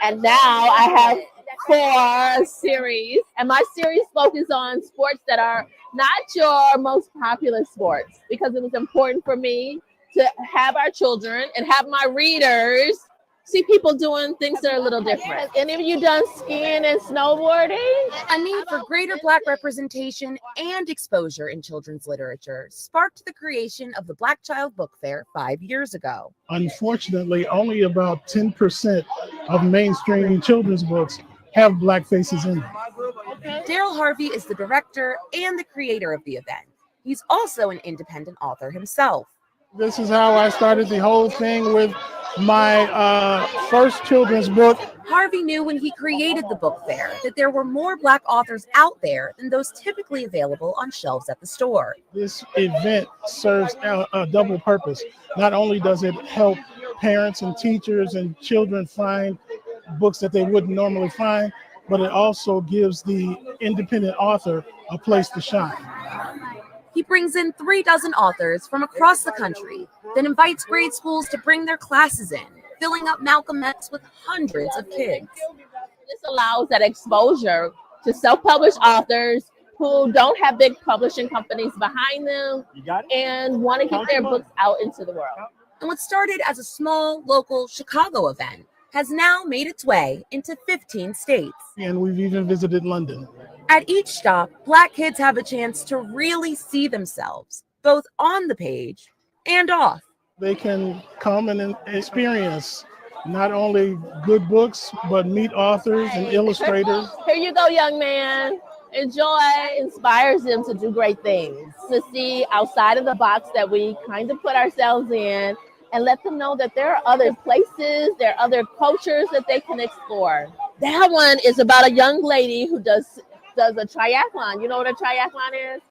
and now I have 4 series, and my series focus on sports that are not your most popular sports, because it was important for me to have our children and have my readers see people doing things that are a little different. And if you've done skiing and snowboarding, a need for greater Black representation and exposure in children's literature sparked the creation of the Black Child Book Fair 5 years ago. Unfortunately, only about 10% of mainstream children's books have Black faces in them. Daryl Harvey is the director and the creator of the event. He's also an independent author himself. This is how I started the whole thing with my first children's book. Harvey knew when he created the book fair that there were more Black authors out there than those typically available on shelves at the store. This event serves a double purpose. Not only does it help parents and teachers and children find books that they wouldn't normally find, but it also gives the independent author a place to shine. He brings in 36 authors from across the country, then invites grade schools to bring their classes in, filling up Malcolm X with hundreds of kids. This allows that exposure to self-published authors who don't have big publishing companies behind them and want to get their books out into the world. And what started as a small, local Chicago event has now made its way into 15 states. And we've even visited London. At each stop, Black kids have a chance to really see themselves, both on the page and off. They can come and experience not only good books, but meet authors and illustrators. Here you go, young man. Enjoy. Inspires them to do great things, to see outside of the box that we kind of put ourselves in, and let them know that there are other places, there are other cultures that they can explore. That one is about a young lady who does a triathlon. You know what a triathlon is?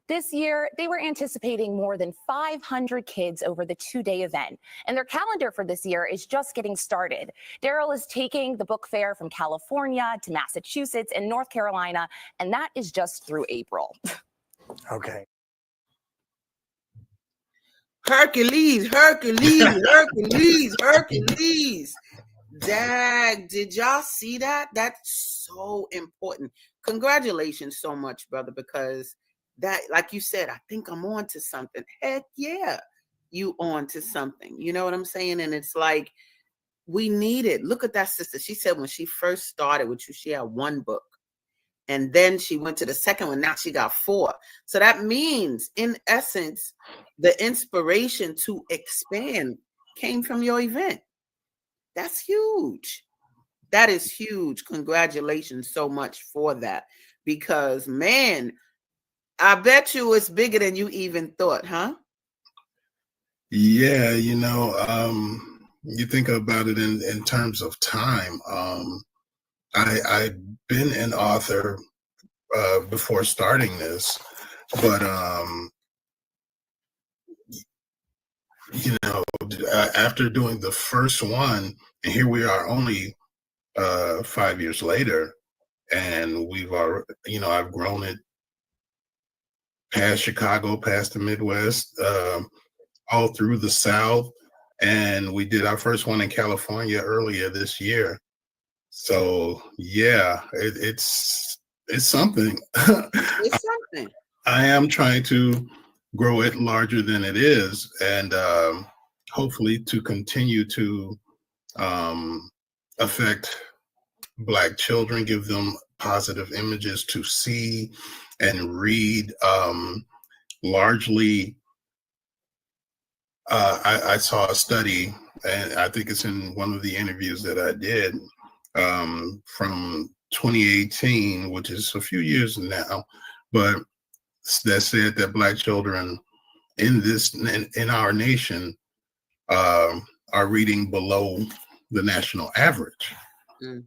This year, they were anticipating more than 500 kids over the two-day event, and their calendar for this year is just getting started. Daryl is taking the book fair from California to Massachusetts and North Carolina, and that is just through April. Okay. Hercules. Dag, did y'all see that? That's so important. Congratulations so much, brother, because that, like you said, I think I'm on to something. Heck yeah, you on to something. You know what I'm saying? And it's like, we need it. Look at that sister. She said when she first started with you, she had one book. And then she went to the second one. Now she got 4. So that means, in essence, the inspiration to expand came from your event. That's huge. That is huge. Congratulations so much for that. Because, man, I bet you it's bigger than you even thought, huh? Yeah, you think about it in terms of time. I've been an author before starting this, but after doing the first one, and here we are only 5 years later, and we've already, I've grown it past Chicago, past the Midwest, all through the South, and we did our first one in California earlier this year. So yeah, it's something. It's something. I am trying to grow it larger than it is, and hopefully to continue to affect Black children, give them positive images to see and read. Largely, I saw a study, and I think it's in one of the interviews that I did from 2018, which is a few years now, but that said that Black children in our nation are reading below the national average. Mm.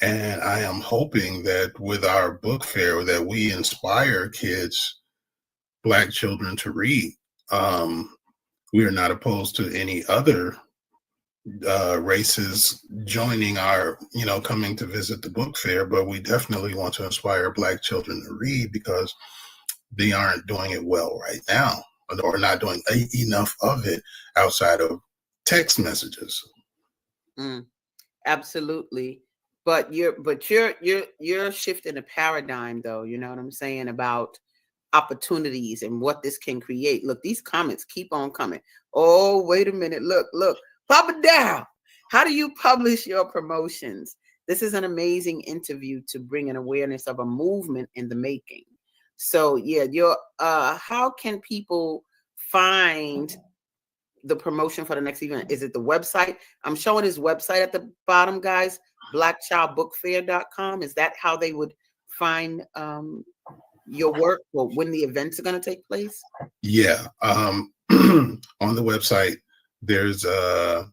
And I am hoping that with our book fair that we inspire kids, Black children, to read. We are not opposed to any other races joining our, coming to visit the book fair, but we definitely want to inspire Black children to read because they aren't doing it well right now, or not doing enough of it outside of text messages. Absolutely. But you're shifting the paradigm, though. You know what I'm saying about opportunities and what this can create. Look, these comments keep on coming. Oh, wait a minute. Look, Papa Dow. How do you publish your promotions? This is an amazing interview to bring an awareness of a movement in the making. So yeah, how can people find the promotion for the next event? Is it the website? I'm showing his website at the bottom, guys. blackchildbookfair.com. Is that how they would find your work, or when the events are going to take place? Yeah. On the website, there's a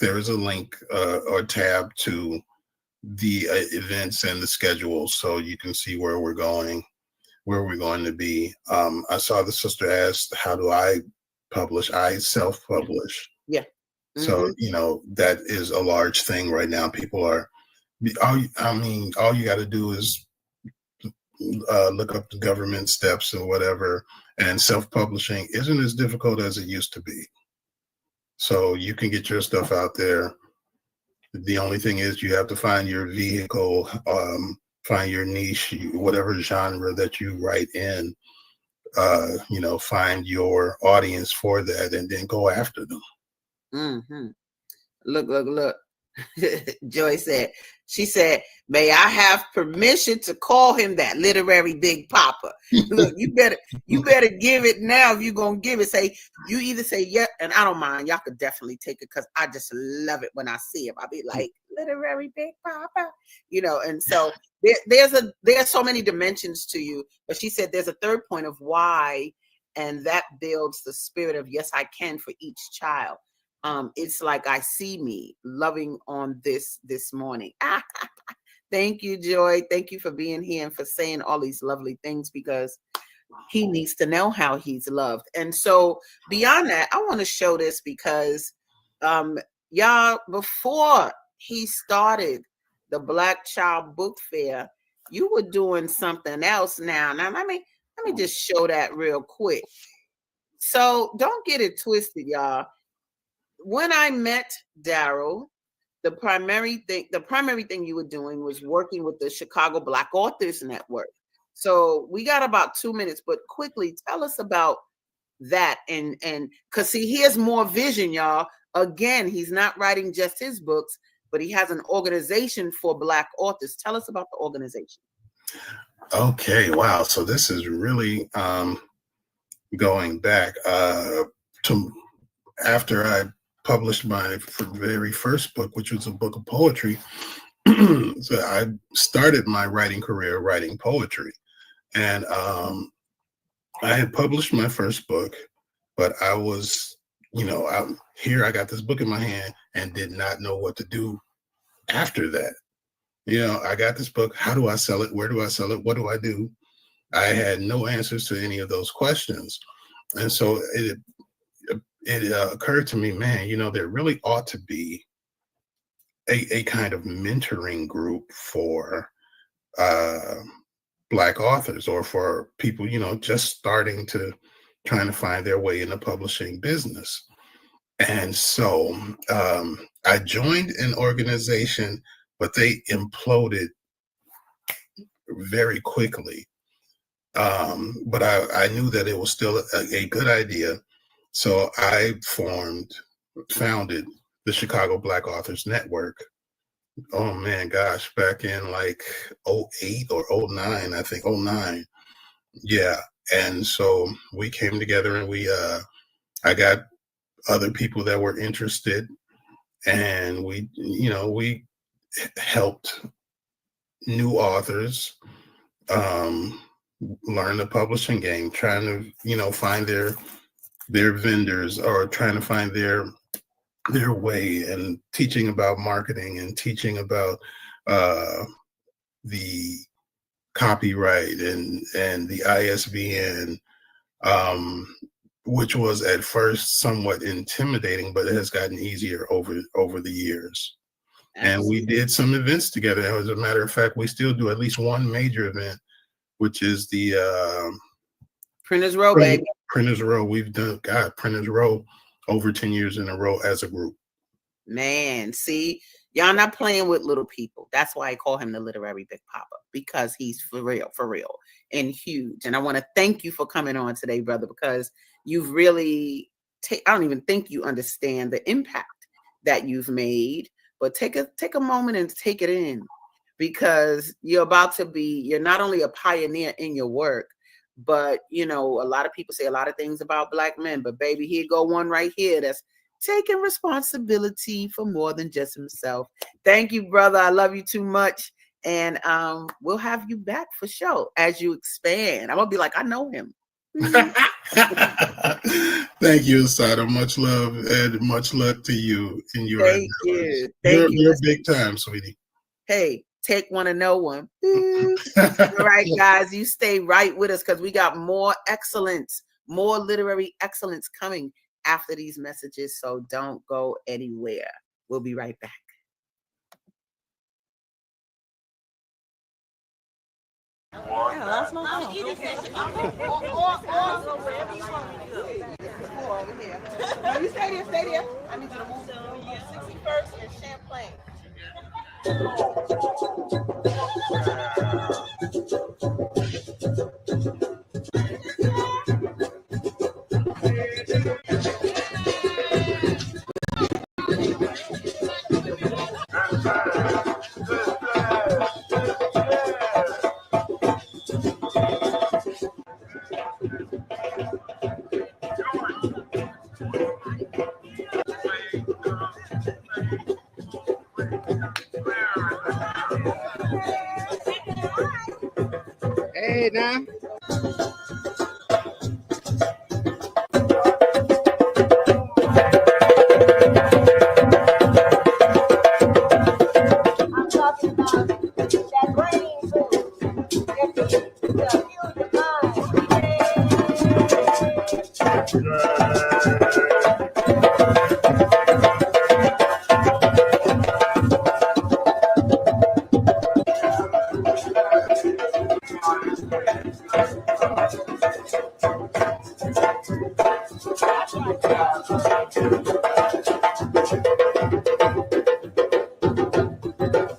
link or tab to the events and the schedule, so you can see where we're going to be. I saw the sister asked, how do I publish? I self-publish. Yeah. So, that is a large thing right now. People are, all you got to do is look up the government steps or whatever, and self-publishing isn't as difficult as it used to be. So you can get your stuff out there. The only thing is you have to find your vehicle, find your niche, whatever genre that you write in, find your audience for that, and then go after them. Mm-hmm. Look. Joy said, she said, may I have permission to call him that literary Big Papa? Look, you better give it now if you're gonna give it. Say, you either say yeah, and I don't mind. Y'all could definitely take it because I just love it when I see him. I'll be like, literary Big Papa, and so there's so many dimensions to you. But she said there's a third point of why, and that builds the spirit of yes, I can for each child. It's like I see me loving on this morning. Thank you, Joy. Thank you for being here and for saying all these lovely things, because he needs to know how he's loved. And so beyond that, I want to show this because y'all, before he started the Black Child Book Fair, you were doing something else now. Now let me just show that real quick. So don't get it twisted, y'all. When I met Daryl, the primary thing you were doing was working with the Chicago Black Authors Network. So we got about 2 minutes, but quickly tell us about that. And because see, he has more vision, y'all. Again, he's not writing just his books, but he has an organization for Black authors. Tell us about the organization. Okay, wow. So this is really going back to after I published my very first book, which was a book of poetry. So I started my writing career writing poetry, and I had published my first book, but I was, out here, I got this book in my hand and did not know what to do after that. I got this book. How do I sell it? Where do I sell it? What do I do? I had no answers to any of those questions. And so it occurred to me, man, there really ought to be a kind of mentoring group for Black authors, or for people, just starting to trying to find their way in the publishing business. And so I joined an organization, but they imploded very quickly. But I knew that it was still a good idea. So I founded the Chicago Black Authors Network. Oh man, gosh, back in like 08 or 09, I think 09. Yeah. And so we came together and I got other people that were interested, and we helped new authors learn the publishing game, trying to, find their vendors, or trying to find their way, and teaching about marketing and teaching about the copyright and the ISBN, which was at first somewhat intimidating, but it has gotten easier over the years. And we did some events together. As a matter of fact, we still do at least one major event, which is the Printers Row, baby. Printers Row. We've done Printers Row over 10 years in a row as a group. Man, see, y'all not playing with little people. That's why I call him the literary Big Papa, because he's for real, and huge. And I want to thank you for coming on today, brother, because you've really I don't even think you understand the impact that you've made. But take a moment and take it in, because you're not only a pioneer in your work, but a lot of people say a lot of things about Black men, but baby, here go one right here that's taking responsibility for more than just himself. Thank you, brother. I love you too much. And we'll have you back for sure as you expand. I'm gonna be like, I know him. Thank you, Asadah. Much love and much luck to you in your Thank you. Thank you. You're big time, sweetie. Hey, take one and know one. All right, guys, you stay right with us, because we got more excellence, more literary excellence coming after these messages. So don't go anywhere. We'll be right back. Yeah, that's no problem. No, you stay there. I need you to move 61st and Champlain. right now. I'm talking about that brain food. That the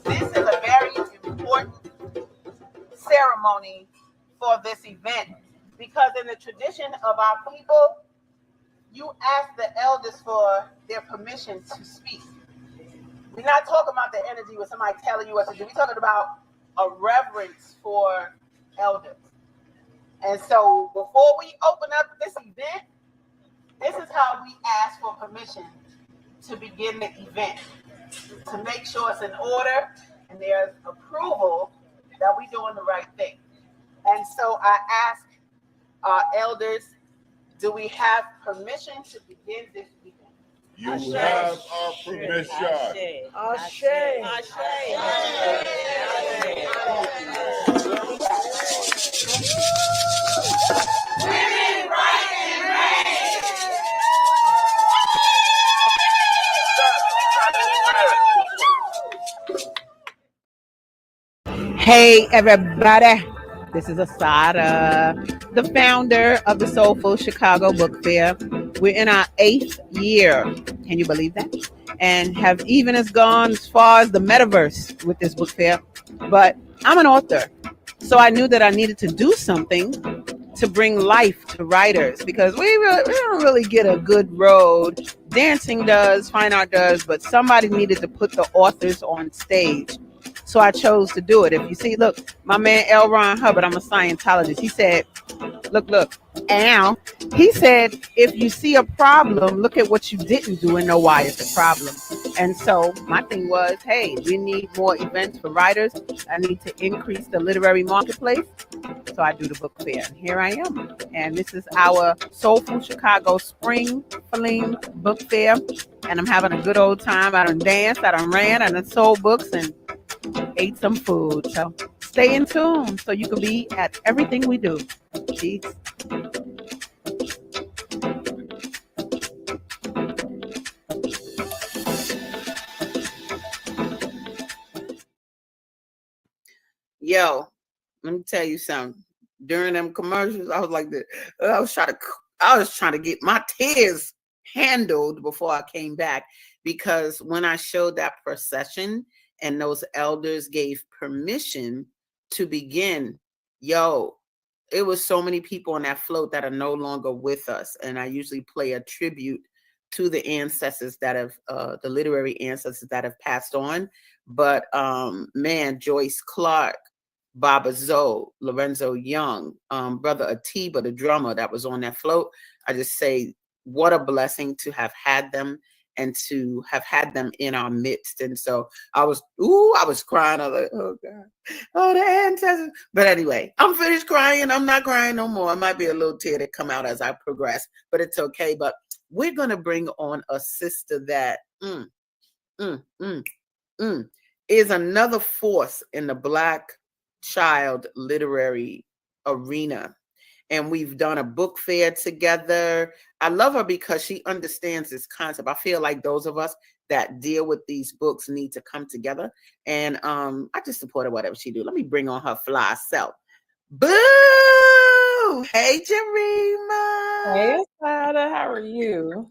This is a very important ceremony for this event because in the tradition of our people, you ask the elders for their permission to speak. We're not talking about the energy with somebody telling you what to do. We're talking about a reverence for elders. And so before we open up this event, this is how we ask for permission to begin the event, to make sure it's in order and there's approval that we're doing the right thing. And so I ask our elders, do we have permission to begin this event? You have our permission. Ashe. Hey, everybody. This is Asadah, the founder of the Soulful Chicago Book Fair. We're in our 8th year. Can you believe that? And have even as gone as far as the metaverse with this book fair. But I'm an author, so I knew that I needed to do something to bring life to writers because we don't really get a good road. Dancing does, fine art does, but somebody needed to put the authors on stage. So I chose to do it. If you see, look, my man L. Ron Hubbard, I'm a Scientologist. He said, look, Al. He said, if you see a problem, look at what you didn't do and know why it's a problem. And so my thing was, hey, we need more events for writers. I need to increase the literary marketplace. So I do the book fair. And here I am. And this is our Soulful Chicago Spring Fling Book Fair. And I'm having a good old time. I done danced, I done ran, I done sold books and ate some food. So stay in tune so you can be at everything we do. Peace. Yo, let me tell you something. During them commercials, I was like this. I was trying to get my tears handled before I came back because when I showed that procession and those elders gave permission to begin, yo, it was so many people on that float that are no longer with us. And I usually play a tribute to the ancestors that have, the literary ancestors that have passed on. But man, Joyce Clark, Baba Zoe, Lorenzo Young, Brother Atiba, the drummer that was on that float. I just say, what a blessing to have had them and to have had them in our midst. And so I was crying. I was like, oh God, oh, the ancestors. But anyway, I'm finished crying. I'm not crying no more. It might be a little tear that come out as I progress, but it's okay. But we're going to bring on a sister that is another force in the Black child literary arena. And we've done a book fair together. I love her because she understands this concept. I feel like those of us that deal with these books need to come together. And I just support her whatever she do. Let me bring on her fly self. Boo! Hey, Jarima. Hey, Asadah, how are you?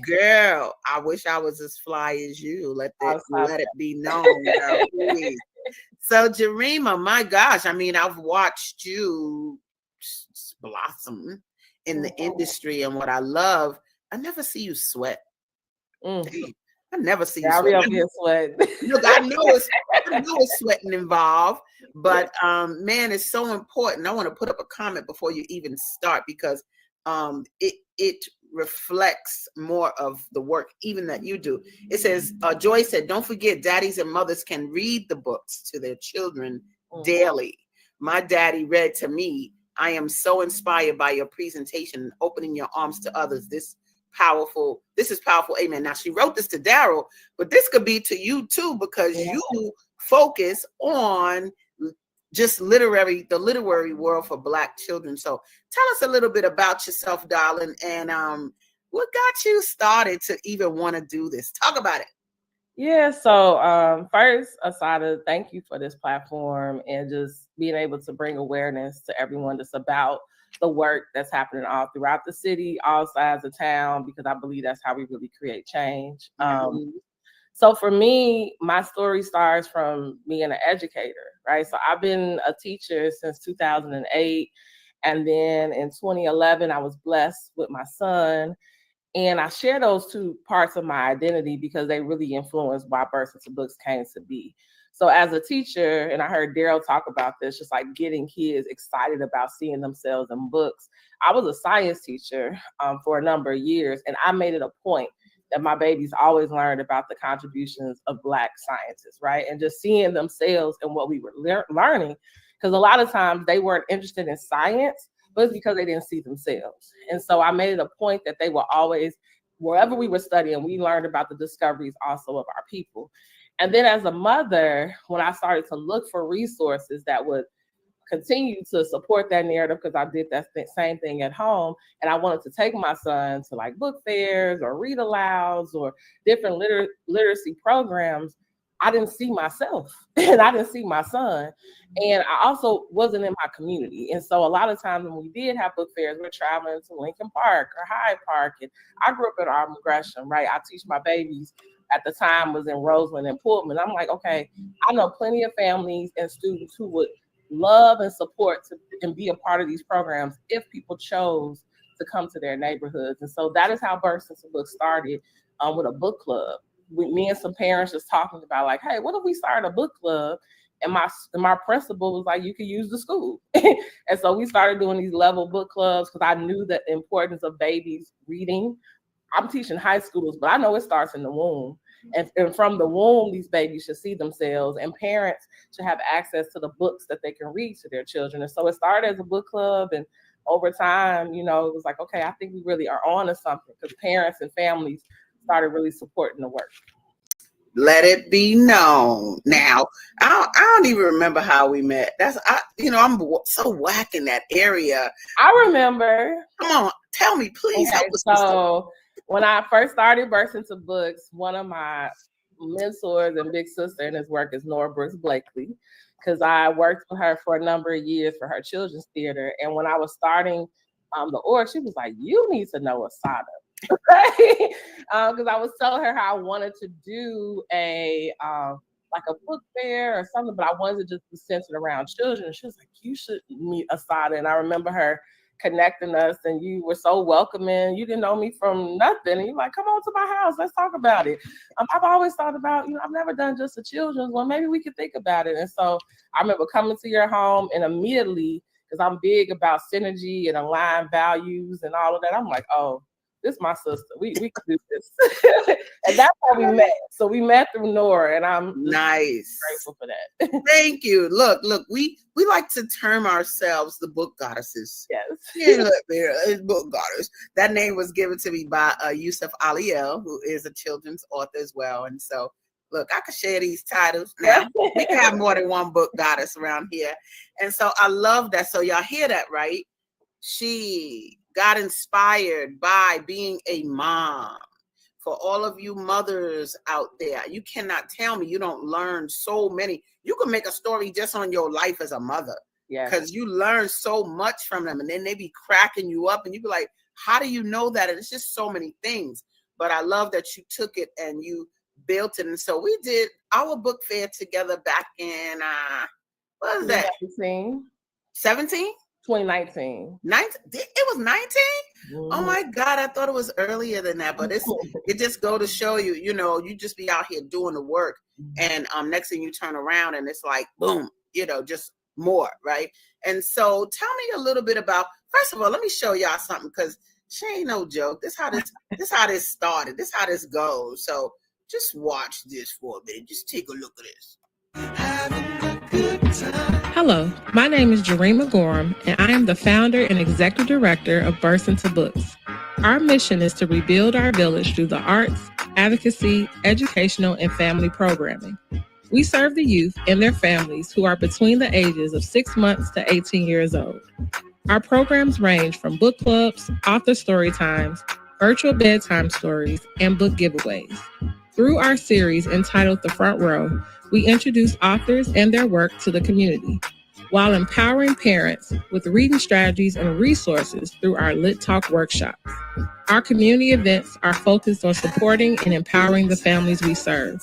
Girl, I wish I was as fly as you. Let it be known, girl, please. So, Jarima, my gosh, I mean, I've watched you blossom in the industry, and what I love, I never see you sweat. I never see you sweat. Look, I know it's sweating involved, but man, it's so important. I want to put up a comment before you even start because it reflects more of the work even that you do. It says, Joy said, don't forget daddies and mothers can read the books to their children daily. my daddy read to me, I am so inspired by your presentation, opening your arms to others. This is powerful. Amen. Now, she wrote this to Daryl, but this could be to you too, because you focus on just the literary world for Black children. So tell us a little bit about yourself, darling, and what got you started to even want to do this? Talk about it. Yeah, so first, Asadah, thank you for this platform and just being able to bring awareness to everyone that's about the work that's happening all throughout the city, all sides of town, because I believe that's how we really create change. So for me, my story starts from being an educator, right? So I've been a teacher since 2008. And then in 2011, I was blessed with my son. And I share those two parts of my identity because they really influenced why Births Into Books came to be. So as a teacher, and I heard Daryl talk about this, just like getting kids excited about seeing themselves in books. I was a science teacher for a number of years, and I made it a point that my babies always learned about the contributions of Black scientists, right? And just seeing themselves in what we were learning. Because a lot of times they weren't interested in science, but it's because they didn't see themselves. And so I made it a point that they were always, wherever we were studying, we learned about the discoveries also of our people. And then as a mother, when I started to look for resources that would continue to support that narrative, because I did that same thing at home, and I wanted to take my son to like book fairs or read alouds or different literacy programs, I didn't see myself and I didn't see my son. And I also wasn't in my community. And so a lot of times when we did have book fairs, we're traveling to Lincoln Park or Hyde Park. And I grew up in Auburn Gresham, right? I teach my babies at the time was in Roseland and Pullman. I'm like, okay, I know plenty of families and students who would love and support and be a part of these programs if people chose to come to their neighborhoods. And so that is how Births Into Books started with a book club. With me and some parents just talking about like, hey, what if we started a book club? And my principal was like, you can use the school. And so we started doing these level book clubs because I knew the importance of babies reading. I'm teaching high schools, but I know it starts in the womb. And from the womb, these babies should see themselves, and parents should have access to the books that they can read to their children. And so it started as a book club, and over time, you know, it was like, okay, I think we really are on to something, because parents and families started really supporting the work. Let it be known. Now, I don't even remember how we met. I'm so whack in that area. I remember. Come on, tell me, please. Okay, so when I first started Births Into Books, one of my mentors and big sister in his work is Nora Brooks Blakely, because I worked with her for a number of years for her children's theater. And when I was starting the org, she was like, you need to know Asadah. Because I was telling her how I wanted to do a book fair or something, but I wanted to just be centered around children. And she was like, you should meet Asadah. And I remember her connecting us, and you were so welcoming. You didn't know me from nothing. And you're like, come on to my house. Let's talk about it. I've always thought about, I've never done just a children's one. Maybe we could think about it. And so I remember coming to your home, and immediately, because I'm big about synergy and aligned values and all of that, I'm like, oh, this is my sister. We can do this. And that's how we met. So we met through Nora, and I'm nice, grateful for that. Thank you. Look, we like to term ourselves the book goddesses. Yes. Yeah, look, it's book goddess. That name was given to me by Yusuf Aliel, who is a children's author as well. And so, look, I could share these titles now. We can have more than one book goddess around here. And so I love that. So y'all hear that, right? She got inspired by being a mom. For all of you mothers out there, you cannot tell me you don't learn so many. You can make a story just on your life as a mother, because you learn so much from them, and then they be cracking you up, and you be like, how do you know that? And it's just so many things. But I love that you took it and you built it. And so we did our book fair together back in, what was that? 17? 2019. It was 19? Mm-hmm. Oh my God, I thought it was earlier than that. But it just go to show you, you just be out here doing the work. And next thing you turn around and it's like, boom, just more, right? And so tell me a little bit about, first of all, let me show y'all something, because she ain't no joke. This how this started. This how this goes. So just watch this for a minute. Just take a look at this. Having a good Hello, my name is Jarima Gorham, and I am the founder and executive director of Burst Into Books. Our mission is to rebuild our village through the arts, advocacy, educational, and family programming. We serve the youth and their families who are between the ages of 6 months to 18 years old. Our programs range from book clubs, author story times, virtual bedtime stories, and book giveaways. Through our series entitled The Front Row, we introduce authors and their work to the community, while empowering parents with reading strategies and resources through our Lit Talk workshops. Our community events are focused on supporting and empowering the families we serve.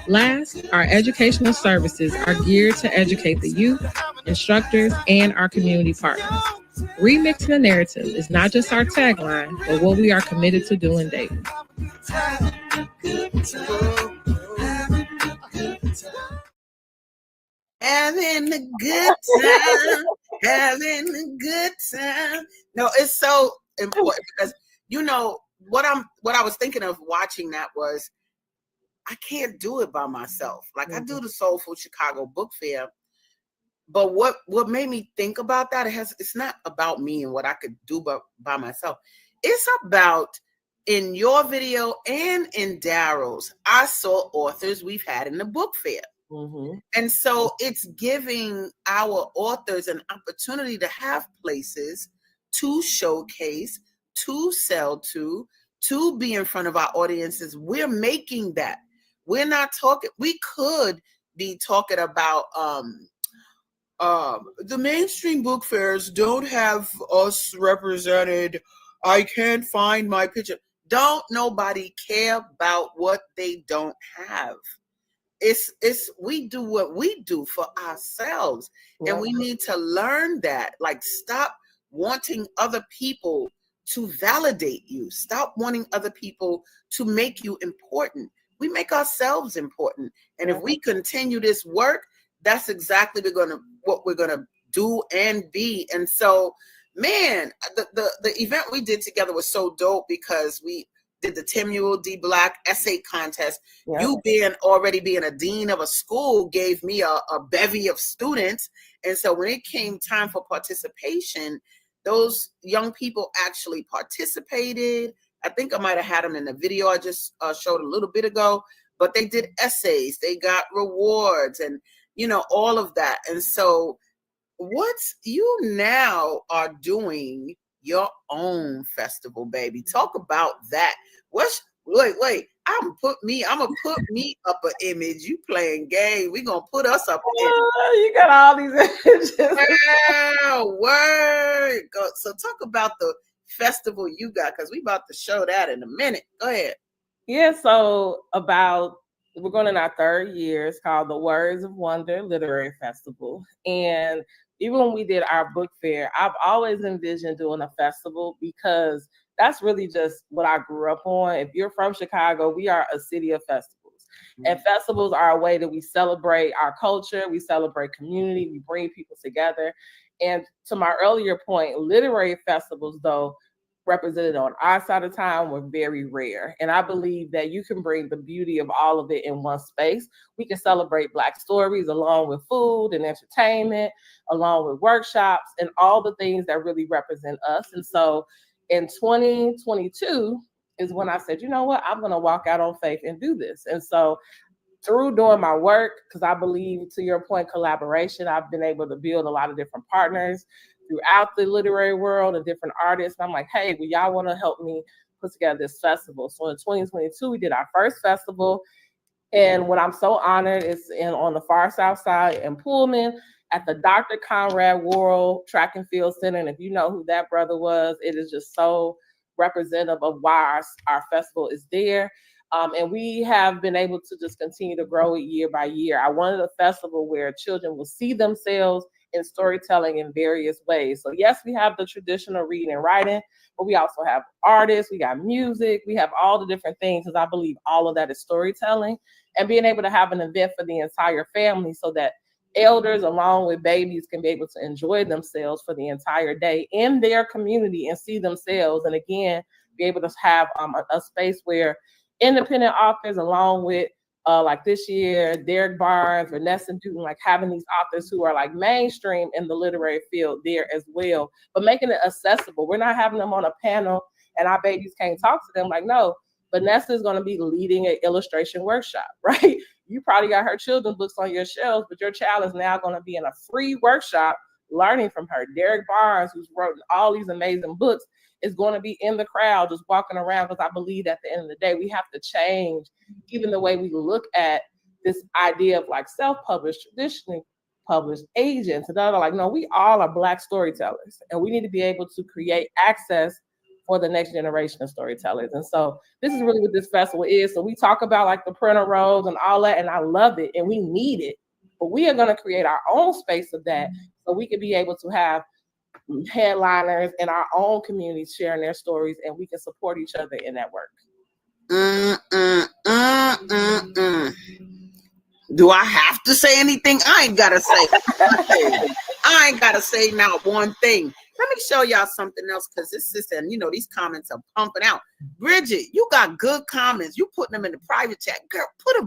Last, our educational services are geared to educate the youth, instructors, and our community partners. Remixing the narrative is not just our tagline, but what we are committed to doing daily. Having a good time, having a good time. No, it's so important because what I was thinking of watching that was I can't do it by myself. Like I do the Soulful Chicago Book Fair, but what made me think about that, it's not about me and what I could do by myself. It's about in your video and in Daryl's, I saw authors we've had in the book fair. Mm-hmm. And so it's giving our authors an opportunity to have places to showcase, to sell to be in front of our audiences. We're making that. We're not talking, we could be talking about the mainstream book fairs don't have us represented. I can't find my picture. Don't nobody care about what they don't have. It's we do what we do for ourselves, and we need to learn that. Like, stop wanting other people to validate you. Stop wanting other people to make you important. We make ourselves important, and if we continue this work, that's exactly what we're gonna do and be. And so, man, the event we did together was so dope because we did the Temuel D. Black essay contest. Yep. You already being a dean of a school gave me a bevy of students. And so when it came time for participation, those young people actually participated. I think I might have had them in the video I just showed a little bit ago, but they did essays, they got rewards and, all of that. And so what you now are doing your own festival, baby. Talk about that. Wait. I'm gonna put me up an image. You playing game. We gonna put us up an image. You got all these images. Wow, word. So talk about the festival you got, because we about to show that in a minute. Go ahead. Yeah, so we're going in our third year. It's called the Words of Wonder Literary Festival. And even when we did our book fair, I've always envisioned doing a festival because that's really just what I grew up on. If you're from Chicago, we are a city of festivals. Mm-hmm. And festivals are a way that we celebrate our culture, we celebrate community, we bring people together. And to my earlier point, literary festivals, though, represented on our side of town were very rare. And I believe that you can bring the beauty of all of it in one space. We can celebrate Black stories along with food and entertainment, along with workshops and all the things that really represent us. And so in 2022 is when I said, you know what, I'm going to walk out on faith and do this. And so through doing my work, because I believe, to your point, collaboration, I've been able to build a lot of different partners throughout the literary world and different artists. And I'm like, hey, will y'all want to help me put together this festival? So in 2022, we did our first festival. And what I'm so honored is on the far south side in Pullman at the Dr. Conrad Worrell Track and Field Center. And if you know who that brother was, it is just so representative of why our festival is there. And we have been able to just continue to grow it year by year. I wanted a festival where children will see themselves in storytelling in various ways. So yes, we have the traditional reading and writing, but we also have artists, we got music, we have all the different things, because I believe all of that is storytelling, and being able to have an event for the entire family so that elders along with babies can be able to enjoy themselves for the entire day in their community and see themselves. And again, be able to have a space where independent authors along with Like this year, Derek Barnes, Vanessa Newton, like having these authors who are like mainstream in the literary field there as well, but making it accessible. We're not having them on a panel and our babies can't talk to them. Like, no, Vanessa is going to be leading an illustration workshop, right? You probably got her children's books on your shelves, but your child is now going to be in a free workshop learning from her. Derek Barnes, who's wrote all these amazing books, is going to be in the crowd just walking around, because I believe at the end of the day, we have to change even the way we look at this idea of like self-published, traditionally published agents. And they're like, no, we all are Black storytellers, and we need to be able to create access for the next generation of storytellers. And so this is really what this festival is. So we talk about like the printer roles and all that, and I love it, and we need it, but we are going to create our own space of that so we can be able to have headliners in our own communities sharing their stories, and we can support each other in that work. Do I have to say anything? I ain't gotta say. I ain't gotta say not one thing. Let me show y'all something else, because this is, and you know, these comments are pumping out. Bridget, you got good comments. You putting them in the private chat, girl. Put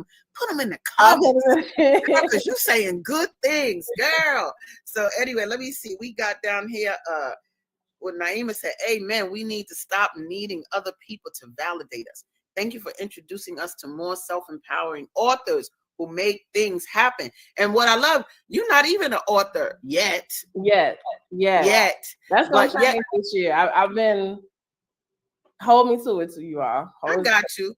them in the comments, because you saying good things, girl. So anyway, let me see. We got down here. What Naima said, amen. We need to stop needing other people to validate us. Thank you for introducing us to more self-empowering authors who make things happen. And what I love, you're not even an author yet. Yet. That's gonna change this year. I've been, hold me to it to you all. I got you.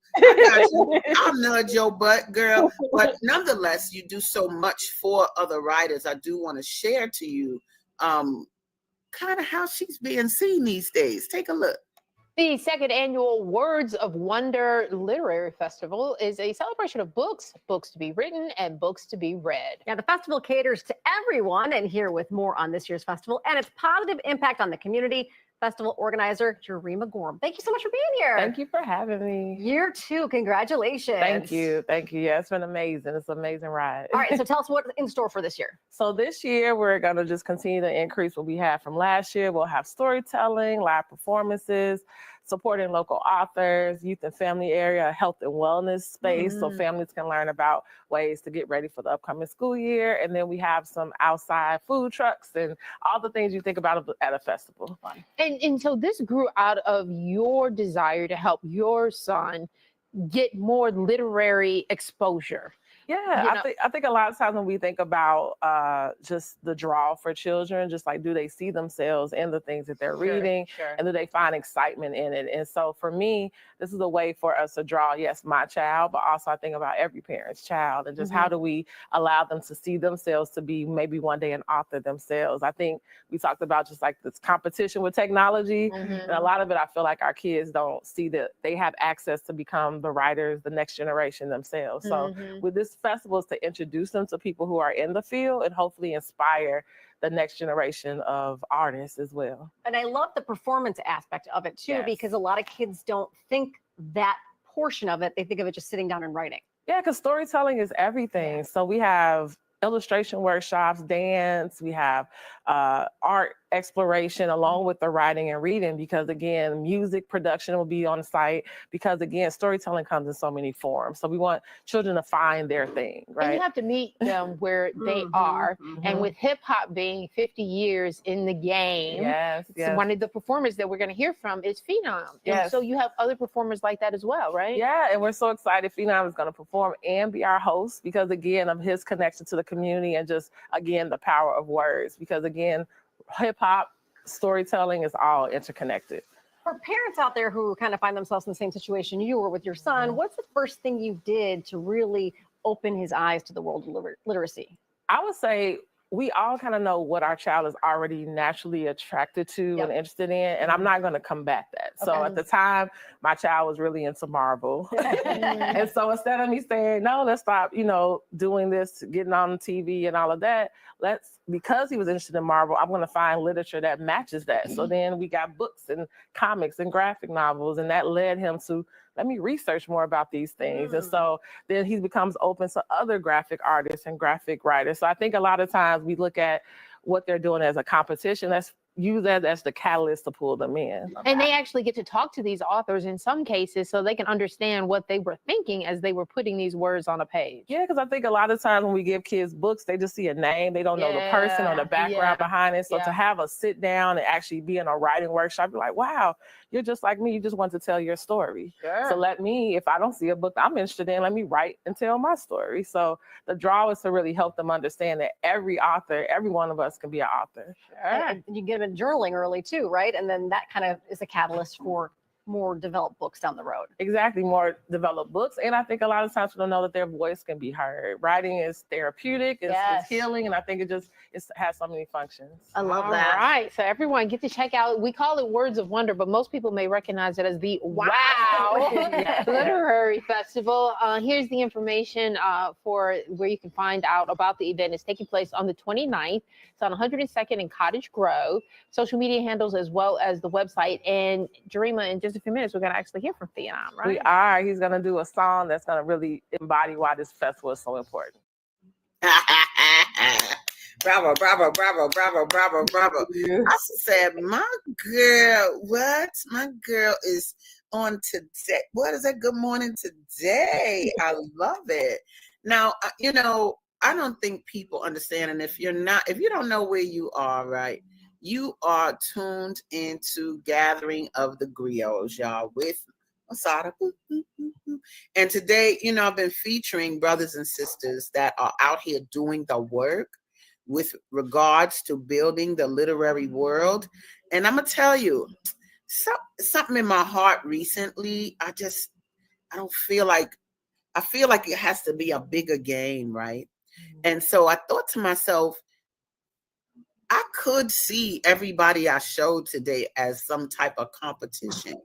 I'll nudge your butt, girl. But nonetheless, you do so much for other writers. I do want to share to you kind of how she's being seen these days. Take a look. The second annual Words of Wonder Literary Festival is a celebration of books, books to be written, and books to be read. Now, the festival caters to everyone, and here with more on this year's festival and its positive impact on the community, festival organizer Jarima Gorham. Thank you so much for being here. Thank you for having me. Year 2, congratulations. Thank you. Yeah, it's been amazing. It's an amazing ride. All right, so tell us what's in store for this year. So this year, we're going to just continue to increase what we had from last year. We'll have storytelling, live performances, supporting local authors, youth and family area, health and wellness space, so families can learn about ways to get ready for the upcoming school year. And then we have some outside food trucks and all the things you think about at a festival. And so this grew out of your desire to help your son get more literary exposure. Yeah, I think a lot of times when we think about just the draw for children, just like, do they see themselves in the things that they're reading? And do they find excitement in it? And so for me, this is a way for us to draw, yes, my child, but also I think about every parent's child, and just how do we allow them to see themselves to be maybe one day an author themselves. I think we talked about just like this competition with technology, and a lot of it, I feel like our kids don't see that they have access to become the writers, the next generation themselves. So with this festival is to introduce them to people who are in the field and hopefully inspire the next generation of artists as well. And I love the performance aspect of it too, because a lot of kids don't think that portion of it. They think of it just sitting down and writing. Yeah, because storytelling is everything. So we have illustration workshops, dance, we have art exploration along with the writing and reading, because again, music production will be on site, because again, storytelling comes in so many forms. So we want children to find their thing, right? And you have to meet them where they are. And with hip hop being 50 years in the game, so one of the performers that we're going to hear from is Phenom. And so you have other performers like that as well, right? Yeah, and we're so excited. Phenom is going to perform and be our host, because again, of his connection to the community and just again, the power of words, because again, hip hop, storytelling is all interconnected. For parents out there who kind of find themselves in the same situation you were with your son, what's the first thing you did to really open his eyes to the world of literacy? I would say we all kind of know what our child is already naturally attracted to and interested in, and I'm not going to combat that. So at the time, my child was really into Marvel. And so instead of me saying, no, let's stop, doing this, getting on TV and all of that, because he was interested in Marvel, I'm going to find literature that matches that. So then we got books and comics and graphic novels, and that led him to, let me research more about these things. And so then he becomes open to other graphic artists and graphic writers. So I think a lot of times we look at what they're doing as a competition. That's use that as the catalyst to pull them in. And they actually get to talk to these authors in some cases so they can understand what they were thinking as they were putting these words on a page. Yeah, because I think a lot of times when we give kids books, they just see a name. They don't know the person or the background behind it. So to have a sit down and actually be in a writing workshop, you're like, wow, you're just like me. You just want to tell your story. So let me, if I don't see a book I'm interested in, let me write and tell my story. So the draw is to really help them understand that every author, every one of us can be an author. And you get them in journaling early too, right? And then that kind of is a catalyst for more developed books down the road. Exactly, more developed books. And I think a lot of times people know that their voice can be heard. Writing is therapeutic, it's healing, and I think it has so many functions. I love that. All right, so everyone get to check out, we call it Words of Wonder, but most people may recognize it as the Wow Literary Festival. Here's the information for where you can find out about the event. It's taking place on the 29th. It's on 102nd and Cottage Grove. Social media handles as well as the website. And Jarima, in just a few minutes, we're going to actually hear from Theon, right? We are. He's going to do a song that's going to really embody why this festival is so important. Bravo, bravo, bravo, bravo, bravo, bravo. I said, my girl is on today. What is that? Good morning today. I love it. Now, I don't think people understand. And if you don't know where you are, right? You are tuned into Gathering of the Griots, y'all, with Asadah. And today, I've been featuring brothers and sisters that are out here doing the work with regards to building the literary world. And I'm going to tell you, something in my heart recently, I feel like it has to be a bigger game, right? And so I thought to myself, I could see everybody I showed today as some type of competition.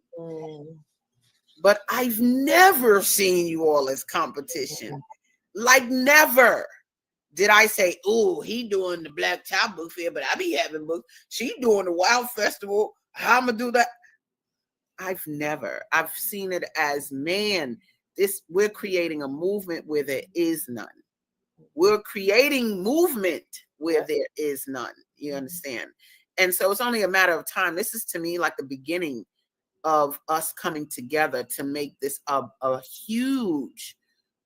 But I've never seen you all as competition. Like never did I say, oh, he doing the Black Child Book Fair, but I be having books. She doing the Wild Festival. How I'm going to do that? I've seen it as, man, we're creating a movement where there is none. We're creating movement where there is none. You understand? And so it's only a matter of time. This is to me like the beginning of us coming together to make this a huge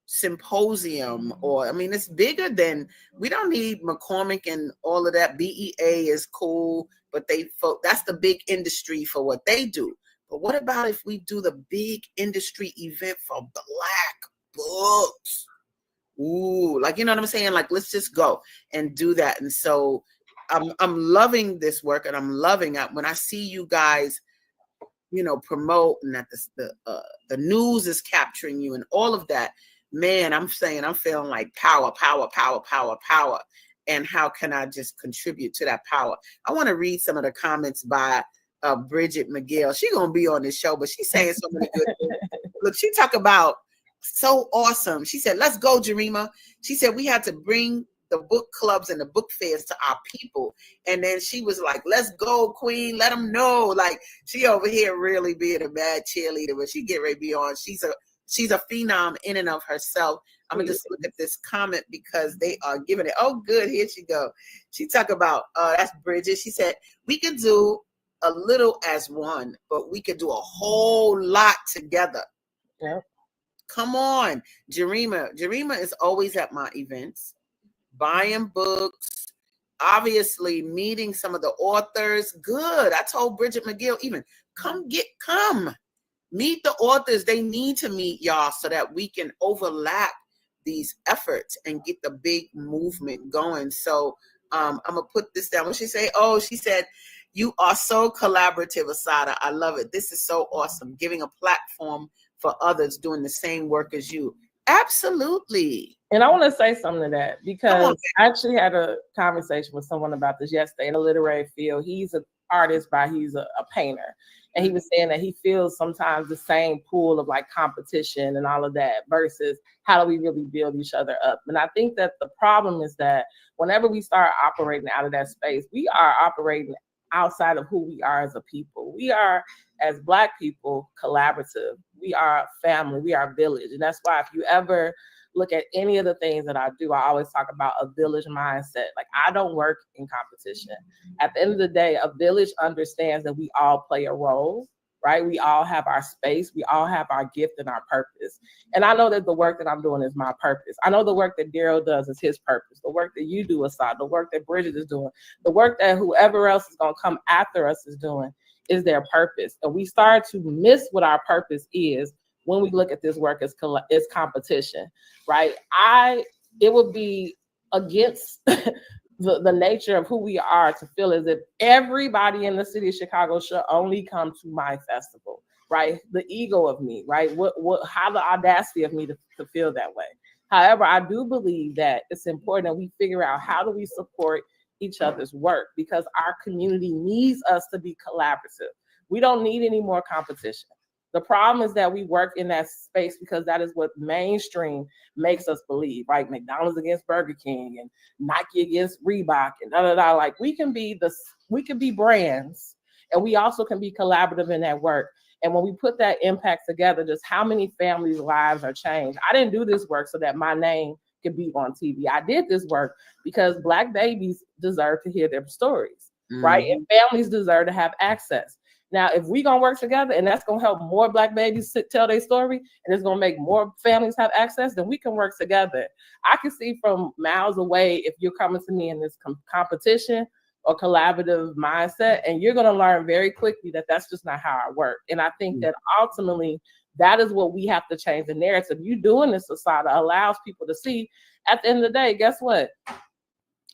symposium. It's bigger than, we don't need McCormick and all of that. BEA is cool, but that's the big industry for what they do. But what about if we do the big industry event for Black books? Ooh, you know what I'm saying? Let's just go and do that. And so I'm loving this work, and I'm loving it when I see you guys, promote, and that the news is capturing you and all of that. Man, I'm feeling like power. And how can I just contribute to that power? I want to read some of the comments by Bridget McGill. She's gonna be on this show, but she's saying so many good things. Look, she talk about so awesome. She said, let's go, Jarima. She said we had to bring the book clubs and the book fairs to our people. And then she was like, let's go, Queen. Let them know. She over here really being a bad cheerleader, but she get ready to be on. She's a phenom in and of herself. I'm gonna just look at this comment because they are giving it. Oh, good. Here she go. She talk about, that's Bridget. She said, we could do a little as one, but we could do a whole lot together. Yeah. Come on, Jarima. Jarima is always at my events, buying books, obviously meeting some of the authors. Good. I told Bridget McGill, even come meet the authors. They need to meet y'all so that we can overlap these efforts and get the big movement going. So I'm gonna put this down. What she say? Oh, she said, you are so collaborative, Asadah. I love it. This is so awesome. Giving a platform for others doing the same work as you. Absolutely. And I want to say something to that because I actually had a conversation with someone about this yesterday in the literary field. He's an artist, he's a painter. And he was saying that he feels sometimes the same pool of competition and all of that versus how do we really build each other up. And I think that the problem is that whenever we start operating out of that space, we are operating outside of who we are as a people. We are, as Black people, collaborative. We are family. We are village. And that's why if you ever look at any of the things that I do, I always talk about a village mindset. Like, I don't work in competition. At the end of the day, a village understands that we all play a role, right? We all have our space. We all have our gift and our purpose. And I know that the work that I'm doing is my purpose. I know the work that Daryl does is his purpose. The work that you do, Asadah, the work that Bridget is doing, the work that whoever else is going to come after us is doing is their purpose. And we start to miss what our purpose is when we look at this work as competition, right? It would be against the nature of who we are to feel as if everybody in the city of Chicago should only come to my festival, right? The ego of me, right? How the audacity of me to feel that way. However, I do believe that it's important that we figure out how do we support each other's work, because our community needs us to be collaborative. We don't need any more competition. The problem is that we work in that space because that is what mainstream makes us believe, right? McDonald's against Burger King and Nike against Reebok and da. Like, we can be brands, and we also can be collaborative in that work. And when we put that impact together, just how many families' lives are changed. I didn't do this work so that my name could be on TV. I did this work because Black babies deserve to hear their stories, right? And families deserve to have access. Now, if we're going to work together and that's going to help more Black babies tell their story, and it's going to make more families have access, then we can work together. I can see from miles away if you're coming to me in this competition or collaborative mindset, and you're going to learn very quickly that that's just not how I work. And I think that ultimately that is what we have to change the narrative. You doing this, Asadah, allows people to see at the end of the day, guess what?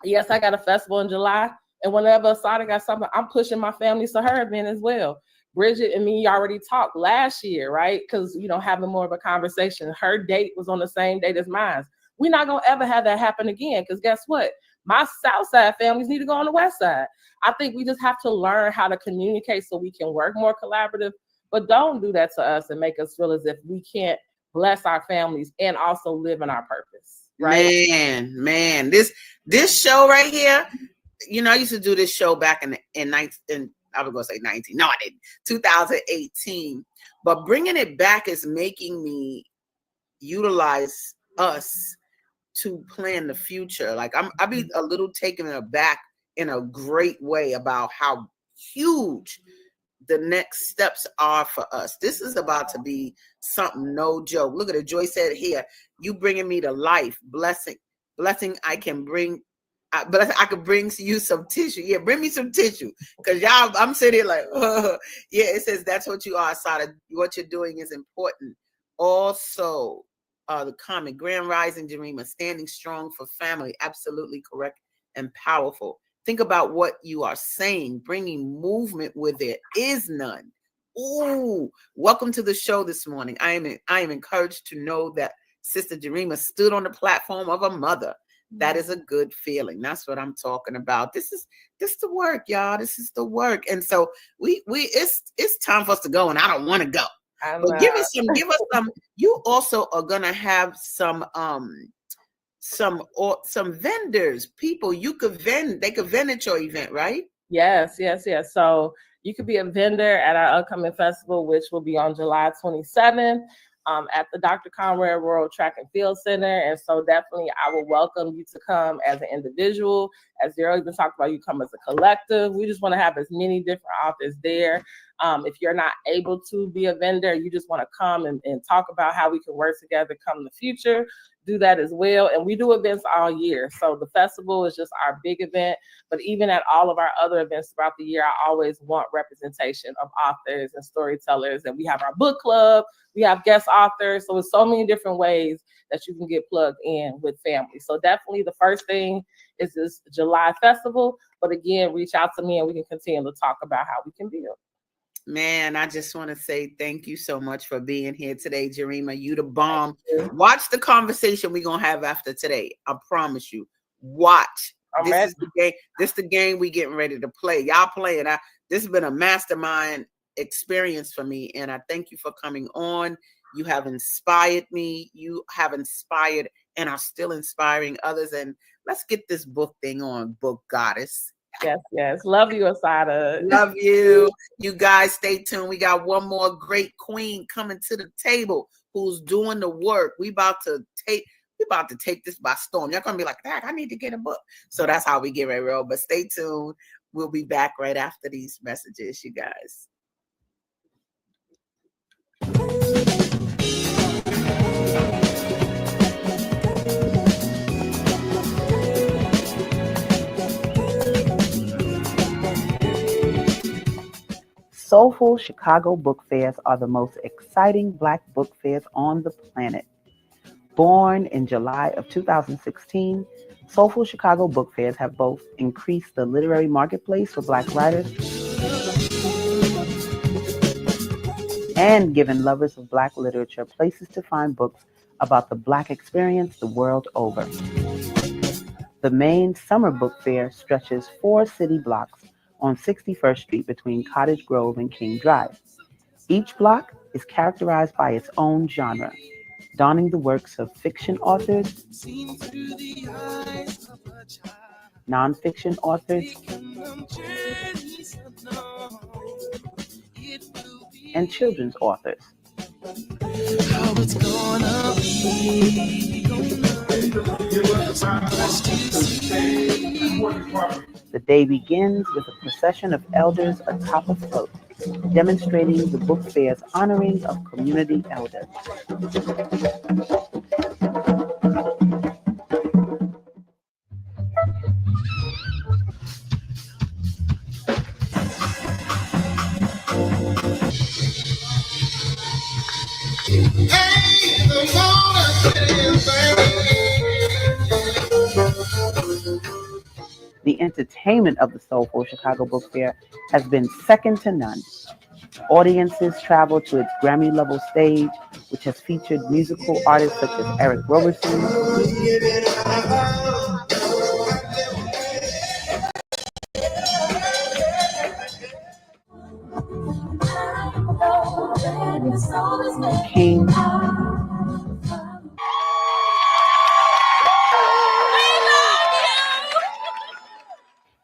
Yes, I got a festival in July. And whenever Asadah got something, I'm pushing my family to her event as well. Bridget and me already talked last year, right? Because, having more of a conversation. Her date was on the same date as mine. We're not going to ever have that happen again, because guess what? My South Side families need to go on the West Side. I think we just have to learn how to communicate so we can work more collaborative, but don't do that to us and make us feel as if we can't bless our families and also live in our purpose, right? Man, this show right here, I used to do this show back in I was going to say 19. No, I didn't. 2018. But bringing it back is making me utilize us to plan the future. Like, I'll be a little taken aback in a great way about how huge the next steps are for us. This is about to be something, no joke. Look at it. Joy said here, you bringing me to life. Blessing I can bring. But I could bring you some tissue. Yeah, bring me some tissue. Because y'all, I'm sitting here like, yeah, it says that's what you are, Asadah. What you're doing is important. Also, the comment, Grand Rising, Jarima, standing strong for family. Absolutely correct and powerful. Think about what you are saying. Bringing movement where there is none. Ooh, welcome to the show this morning. I am encouraged to know that Sister Jarima stood on the platform of a mother. That is a good feeling. That's what I'm talking about. This is the work, y'all. This is the work. And so it's time for us to go, and I don't want to go. But give us some. You also are gonna have some vendors, people you could vend. They could vend at your event, right? Yes. So you could be a vendor at our upcoming festival, which will be on July 27th. At the Dr. Conrad Rural Track and Field Center. And so definitely I will welcome you to come as an individual. As Daryl even talked about, you come as a collective. We just want to have as many different authors there. If you're not able to be a vendor, you just want to come and talk about how we can work together come in the future, do that as well. And we do events all year. So the festival is just our big event, but even at all of our other events throughout the year, I always want representation of authors and storytellers. And we have our book club, we have guest authors. So it's so many different ways that you can get plugged in with family. So definitely the first thing is this July festival. But again, reach out to me and we can continue to talk about how we can build. Man, I just want to say thank you so much for being here today, Jarima. You the bomb. Watch the conversation we're going to have after today. I promise you. Watch. This is the game. This is the game we getting ready to play. Y'all playing. This has been a mastermind experience for me, and I thank you for coming on. You have inspired me. You have inspired and are still inspiring others. And let's get this book thing on, Book Goddess. Yes. Love you, Asadah. Love you. You guys stay tuned. We got one more great queen coming to the table who's doing the work. We about to we about to take this by storm. You're going to be like, Dad, I need to get a book. So that's how we get ready to roll. But stay tuned. We'll be back right after these messages, you guys. Soulful Chicago Book Fairs are the most exciting Black book fairs on the planet. Born in July of 2016, Soulful Chicago Book Fairs have both increased the literary marketplace for Black writers and given lovers of Black literature places to find books about the Black experience the world over. The main summer book fair stretches 4 city blocks on 61st Street between Cottage Grove and King Drive. Each block is characterized by its own genre, donning the works of fiction authors, nonfiction authors, and children's authors. The day begins with a procession of elders atop a float, demonstrating the book fair's honoring of community elders. The entertainment of the Soulful Chicago Book Fair has been second to none. Audiences travel to its Grammy-level stage, which has featured musical artists such as Eric Roberson, King,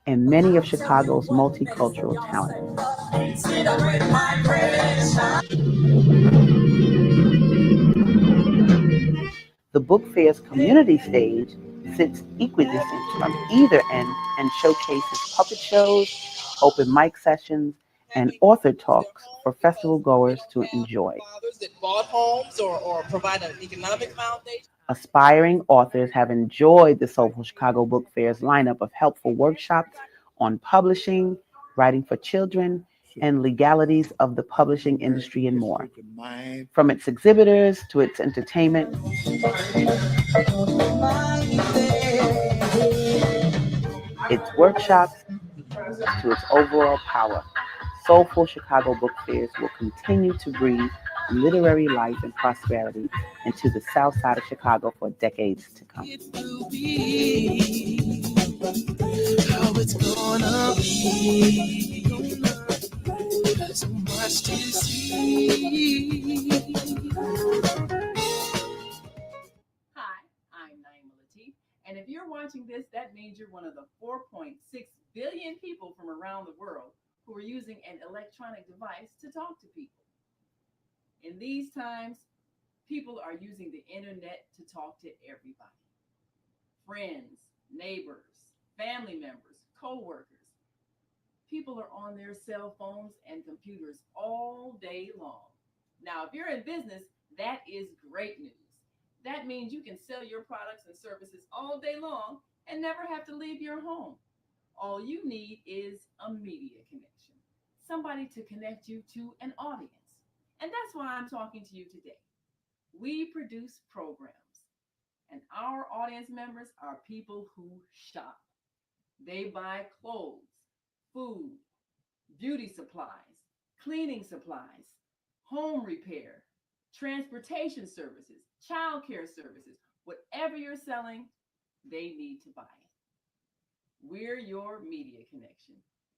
and many of Chicago's multicultural talents. The book fair's community stage sits equidistant from either end and showcases puppet shows, open mic sessions, and author talks for festival goers to enjoy. That bought homes or provide an economic foundation. Aspiring authors have enjoyed the Soulful Chicago Book Fair's lineup of helpful workshops on publishing, writing for children, and legalities of the publishing industry and more. From its exhibitors to its entertainment, its workshops to its overall power, Soulful Chicago Book Fairs will continue to breathe literary life and prosperity into the South Side of Chicago for decades to come. How it's gonna be, so much to see. Hi, I'm Naima Latif, and if you're watching this, that means you're one of the 4.6 billion people from around the world who are using an electronic device to talk to people. In these times, people are using the internet to talk to everybody. Friends, neighbors, family members, co-workers. People are on their cell phones and computers all day long. Now, if you're in business, that is great news. That means you can sell your products and services all day long and never have to leave your home. All you need is a media connection, somebody to connect you to an audience. And that's why I'm talking to you today. We produce programs, and our audience members are people who shop. They buy clothes, food, beauty supplies, cleaning supplies, home repair, transportation services, childcare services. Whatever you're selling, they need to buy it. We're your media connection.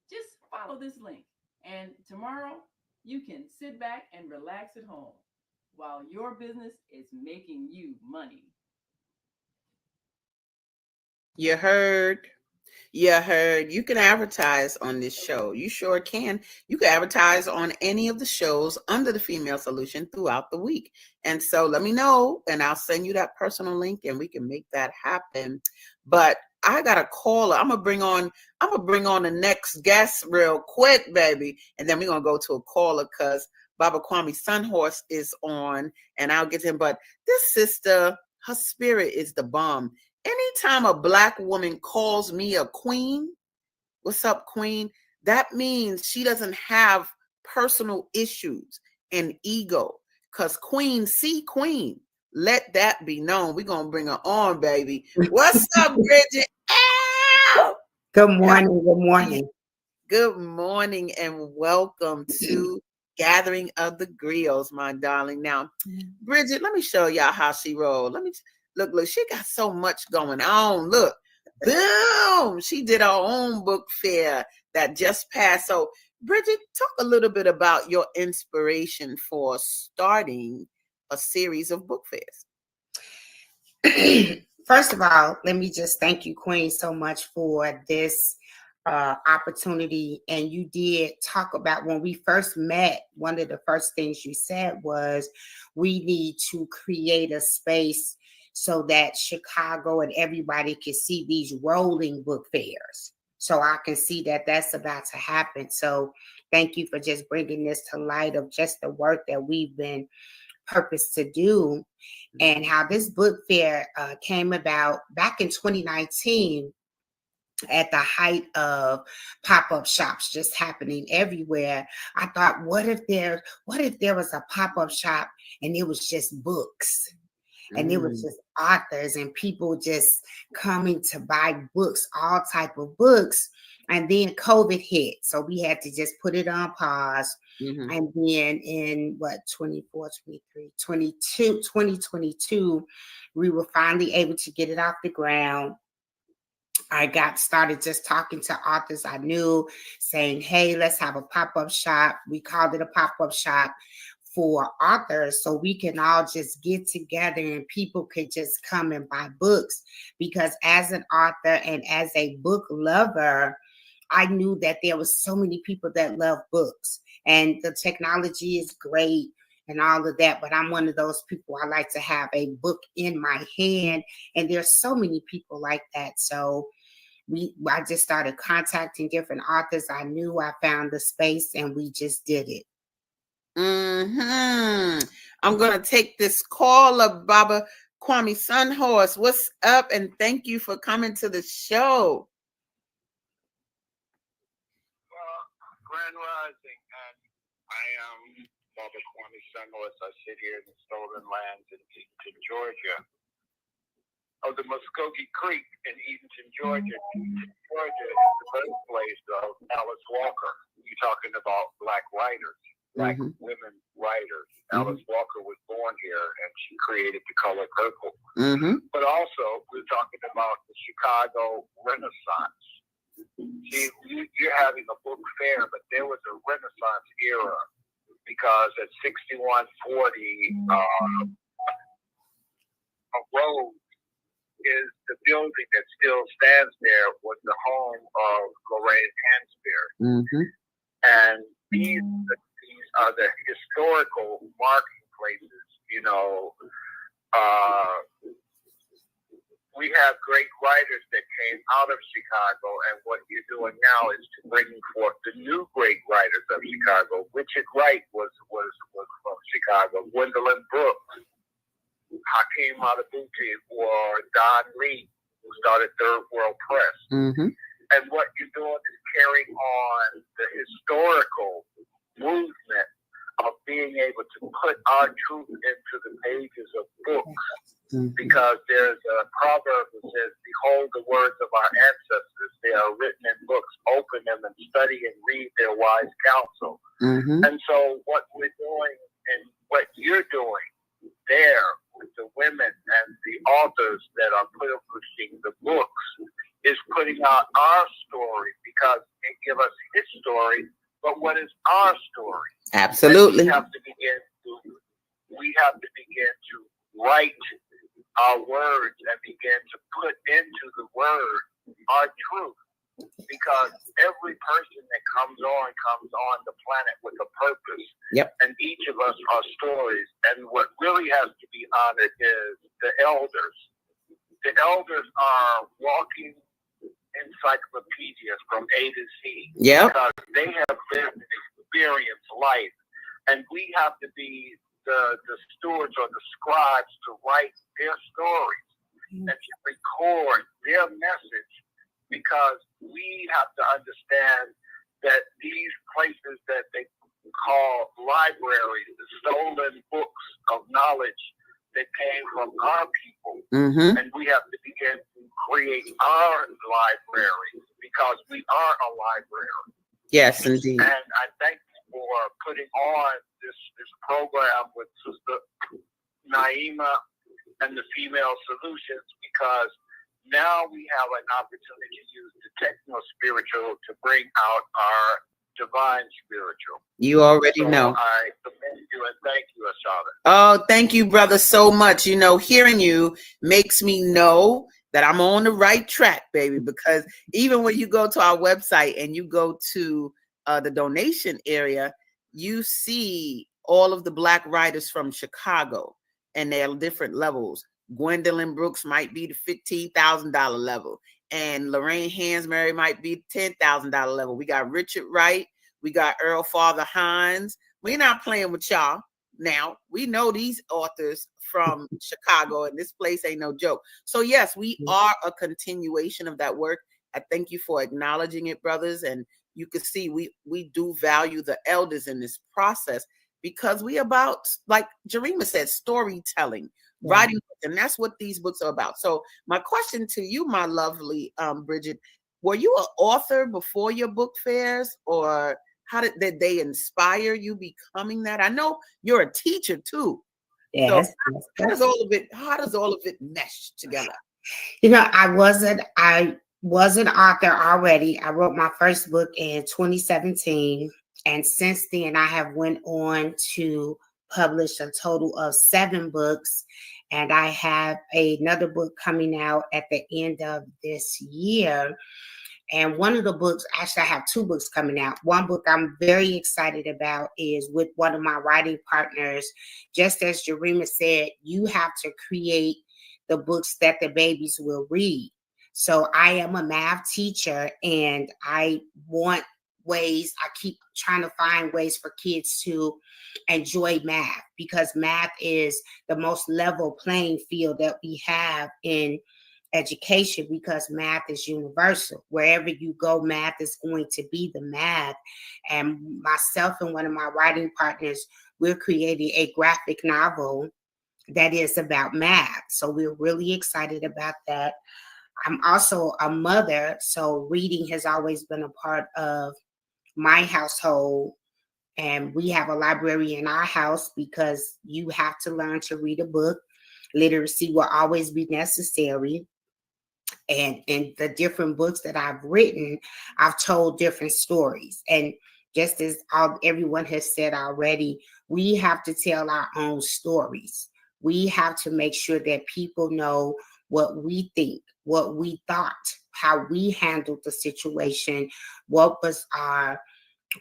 Just follow this link, and tomorrow you can sit back and relax at home while your business is making you money. You heard. Yeah, heard you can advertise on this show. You sure can. You can advertise on any of the shows under the Female Solution throughout the week. And so let me know, and I'll send you that personal link, and we can make that happen. But I got a caller. I'm gonna bring on the next guest real quick, baby, and then we're gonna go to a caller because Baba Kwame Sunhorse is on, and I'll get to him. But this sister, her spirit is the bomb. Anytime a Black woman calls me a queen, what's up, queen? That means she doesn't have personal issues and ego. Because queen, let that be known. We're going to bring her on, baby. What's up, Bridget? Ow! Good morning. Good morning. Good morning and welcome to Gathering of the Griots, my darling. Now, Bridget, let me show y'all how she rolled. Look, she got so much going on. Look, boom, she did her own book fair that just passed. So, Bridget, talk a little bit about your inspiration for starting a series of book fairs. First of all, let me just thank you, Queen, so much for this opportunity. And you did talk about when we first met, one of the first things you said was we need to create a space so that Chicago and everybody can see these rolling book fairs. So I can see that that's about to happen. So thank you for just bringing this to light of just the work that we've been purposed to do and how this book fair came about back in 2019 at the height of pop-up shops just happening everywhere. I thought, what if there was a pop-up shop and it was just books? And it was just authors and people just coming to buy books, all type of books. And then COVID hit. So we had to just put it on pause. And then in 2022, we were finally able to get it off the ground. I got started just talking to authors I knew, saying, hey, let's have a pop-up shop. We called it a pop-up shop for authors so we can all just get together and people could just come and buy books. Because as an author and as a book lover, I knew that there was so many people that love books and the technology is great and all of that. But I'm one of those people, I like to have a book in my hand, and there's so many people like that. So I just started contacting different authors I knew. I found the space and we just did it. I'm going to take this call of Baba Kwame Sunhorse. What's up? And thank you for coming to the show. Grand Rising, and I am Baba Kwame Sunhorse. I sit here in the stolen lands in Edenton, Georgia. Of the Muskogee Creek in Edenton, Georgia. Edenton, Georgia is the birthplace of Alice Walker. You're talking about Black writers. Black women writers. Alice Walker was born here and she created the color purple. But also, we're talking about the Chicago Renaissance. See, you're having a book fair, but there was a Renaissance era because at 6140 a road is the building that still stands there was the home of Lorraine Hansberry. And these are the historical marking places, you know. We have great writers that came out of Chicago, and what you're doing now is to bring forth the new great writers of Chicago. Richard Wright was from Chicago. Gwendolyn Brooks, Hakeem Matabuti, or Don Lee, who started Third World Press. And what you're doing is carrying on the historical movement of being able to put our truth into the pages of books. Because there's a proverb that says, behold the words of our ancestors, they are written in books, open them and study and read their wise counsel. And so what we're doing and what you're doing there with the women and the authors that are publishing the books is putting out our story, because they give us his story, but what is our story? Absolutely. We have to begin to write our words and begin to put into the word our truth. us are stories, and what really has to be honored is the elders. The elders are walking encyclopedias from A to Z. Yep. Because they have lived and experienced life, and we have to be the stewards or the scribes to write their stories and to record their message, because we have to understand that these places that they call libraries, the stolen books of knowledge that came from our people, and we have to begin to create our libraries, because we are a library. Yes, indeed. And I thank you for putting on this program with Sister Naima and the Female Solutions, because now we have an opportunity to use the techno-spiritual to bring out our divine spiritual. You already know. I commend you and thank you, Asadah. Oh, thank you, brother, so much. You know, hearing you makes me know that I'm on the right track, baby, because even when you go to our website and you go to the donation area, you see all of the Black writers from Chicago, and they're different levels. Gwendolyn Brooks might be the $15,000 level, and Lorraine Hansberry might be $10,000 level. We got Richard Wright. We got Earl Father Hines. We're not playing with y'all. Now, we know these authors from Chicago, and this place ain't no joke. So, yes, we are a continuation of that work. I thank you for acknowledging it, brothers. And you can see we do value the elders in this process, because we about, like Jarima said, storytelling, writing, and that's what these books are about. So my question to you, my lovely Bridget, were you an author before your book fairs, or how did they inspire you becoming that? I know you're a teacher too. Yes. So how does all of it mesh together? You know, I was an author already. I wrote my first book in 2017, and since then I have went on to publish a total of 7 books, and I have another book coming out at the end of this year. And one of the books, actually I have 2 books coming out. One book I'm very excited about is with one of my writing partners. Just as Jarima said, you have to create the books that the babies will read. So I am a math teacher, and I want ways, I keep trying to find ways for kids to enjoy math, because math is the most level playing field that we have in education, because math is universal. Wherever you go, math is going to be the math. And myself and one of my writing partners, we're creating a graphic novel that is about math. So we're really excited about that. I'm also a mother, so reading has always been a part of my household. And we have a library in our house, because you have to learn to read a book. Literacy will always be necessary. And in the different books that I've written, I've told different stories. And just as everyone has said already, we have to tell our own stories. We have to make sure that people know what we think, what we thought, how we handled the situation, what was our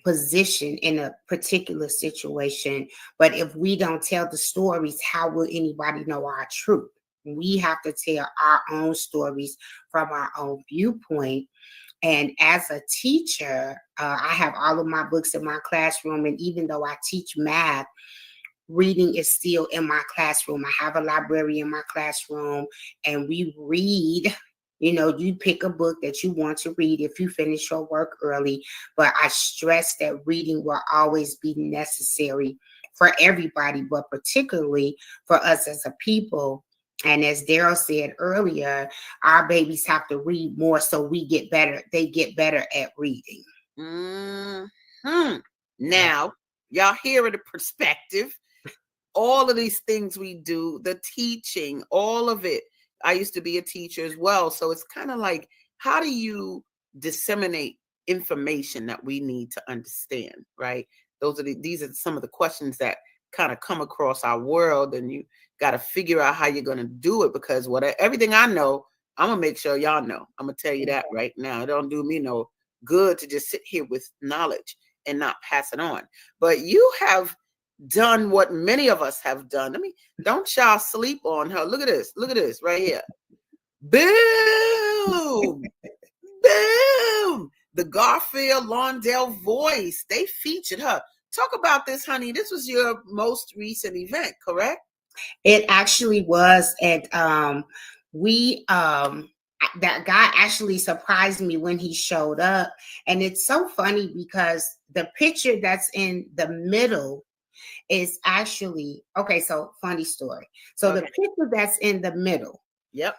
position in a particular situation. But if we don't tell the stories, how will anybody know our truth? We have to tell our own stories from our own viewpoint. And as a teacher, I have all of my books in my classroom. And even though I teach math, reading is still in my classroom. I have a library in my classroom, and we read. You know, you pick a book that you want to read if you finish your work early. But I stress that reading will always be necessary for everybody, but particularly for us as a people. And as Daryl said earlier, our babies have to read more so we get better. They get better at reading. Now, y'all hear the perspective. All of these things we do, the teaching, all of it. I used to be a teacher as well. So it's kind of like, how do you disseminate information that we need to understand, right? These are some of the questions that kind of come across our world, and you got to figure out how you're going to do it, because everything I know, I'm going to make sure y'all know. I'm going to tell you that right now. It don't do me no good to just sit here with knowledge and not pass it on. But you have done what many of us have done. I mean, don't y'all sleep on her. Look at this. Look at this right here. Boom. Boom. The Garfield Lawndale voice. They featured her. Talk about this, honey. This was your most recent event, correct? It actually was. And that guy actually surprised me when he showed up. And it's so funny because the picture that's in the middle is actually, okay, so funny story. So the picture that's in the middle. Yep.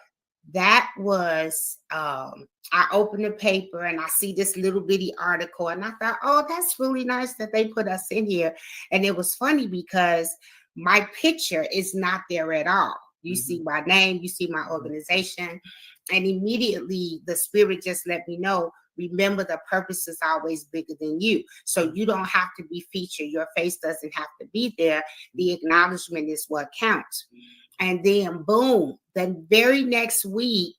That was, I opened the paper and I see this little bitty article and I thought, oh, that's really nice that they put us in here. And it was funny because my picture is not there at all. You see my name, you see my organization, and immediately the spirit just let me know, remember the purpose is always bigger than you. So you don't have to be featured. Your face doesn't have to be there. The acknowledgement is what counts. And then boom, the very next week,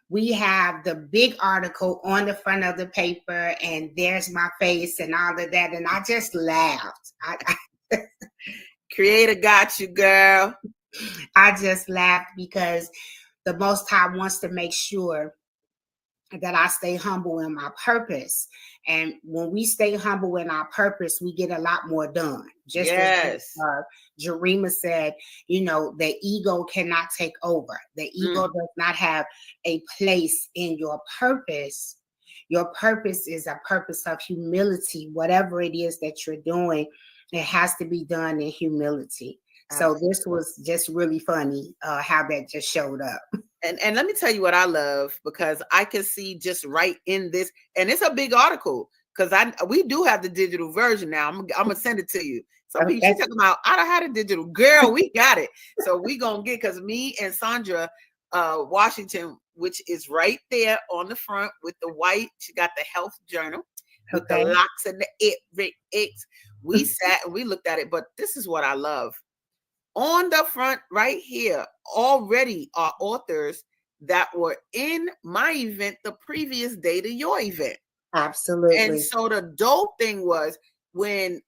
we have the big article on the front of the paper and there's my face and all of that. And I just laughed. Creator got you, girl. I just laughed because the Most High wants to make sure that I stay humble in my purpose. And when we stay humble in our purpose, we get a lot more done. Just as Jarima said, you know, the ego cannot take over. The ego does not have a place in your purpose. Your purpose is a purpose of humility. Whatever it is that you're doing, it has to be done in humility. So this was just really funny how that just showed up. And let me tell you what I love, because I can see just right in this, and it's a big article because we do have the digital version now. I'm gonna send it to you. Some people talking about I don't have the digital, girl. We got it. So we gonna get, because me and Sandra Washington, which is right there on the front with the white. She got the health journal with the locks and the X. We sat and we looked at it, but this is what I love. On the front right here already are authors that were in my event the previous day to your event. Absolutely. And so the dope thing was when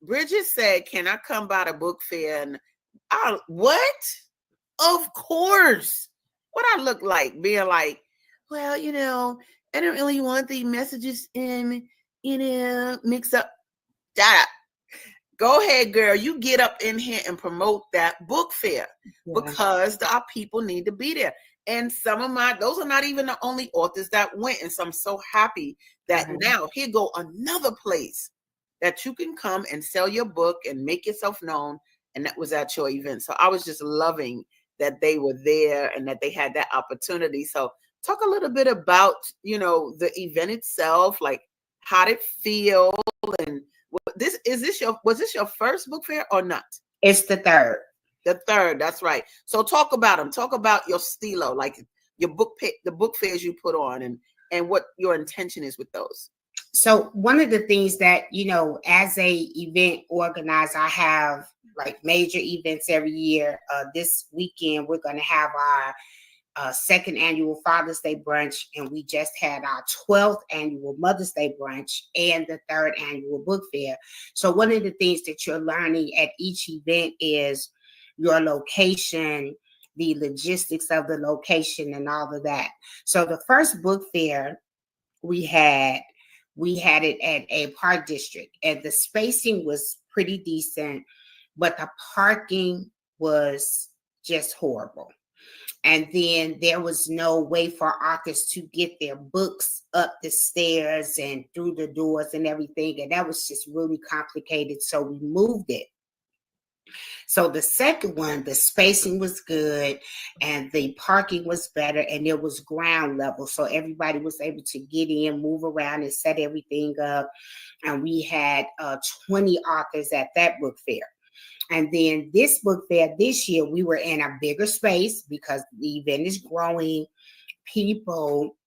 Bridget said, can I come by the book fair? And what? Of course. What I look like, being like, well, you know, I don't really want the messages in, you know, mix up. Go ahead, girl. You get up in here and promote that book fair because our people need to be there. And some of those are not even the only authors that went. And so I'm so happy that now here go another place that you can come and sell your book and make yourself known. And that was at your event. So I was just loving that they were there and that they had that opportunity. So talk a little bit about, you know, the event itself, like how did it feel, and was this your first book fair or not? It's the third. The third, that's right. So talk about them. Talk about your stilo, like your the book fairs you put on, and what your intention is with those. So one of the things that, you know, as a event organizer, I have like major events every year. This weekend, we're going to have our second annual Father's Day brunch, and we just had our 12th annual Mother's Day brunch and the third annual book fair. So one of the things that you're learning at each event is your location, the logistics of the location, and all of that. So the first book fair we had it at a park district, and the spacing was pretty decent, but the parking was just horrible. And then there was no way for authors to get their books up the stairs and through the doors and everything. And that was just really complicated. So we moved it. So the second one, the spacing was good and the parking was better, and it was ground level. So everybody was able to get in, move around, and set everything up. And we had 20 authors at that book fair. And then this book fair this year, we were in a bigger space because the event is growing. People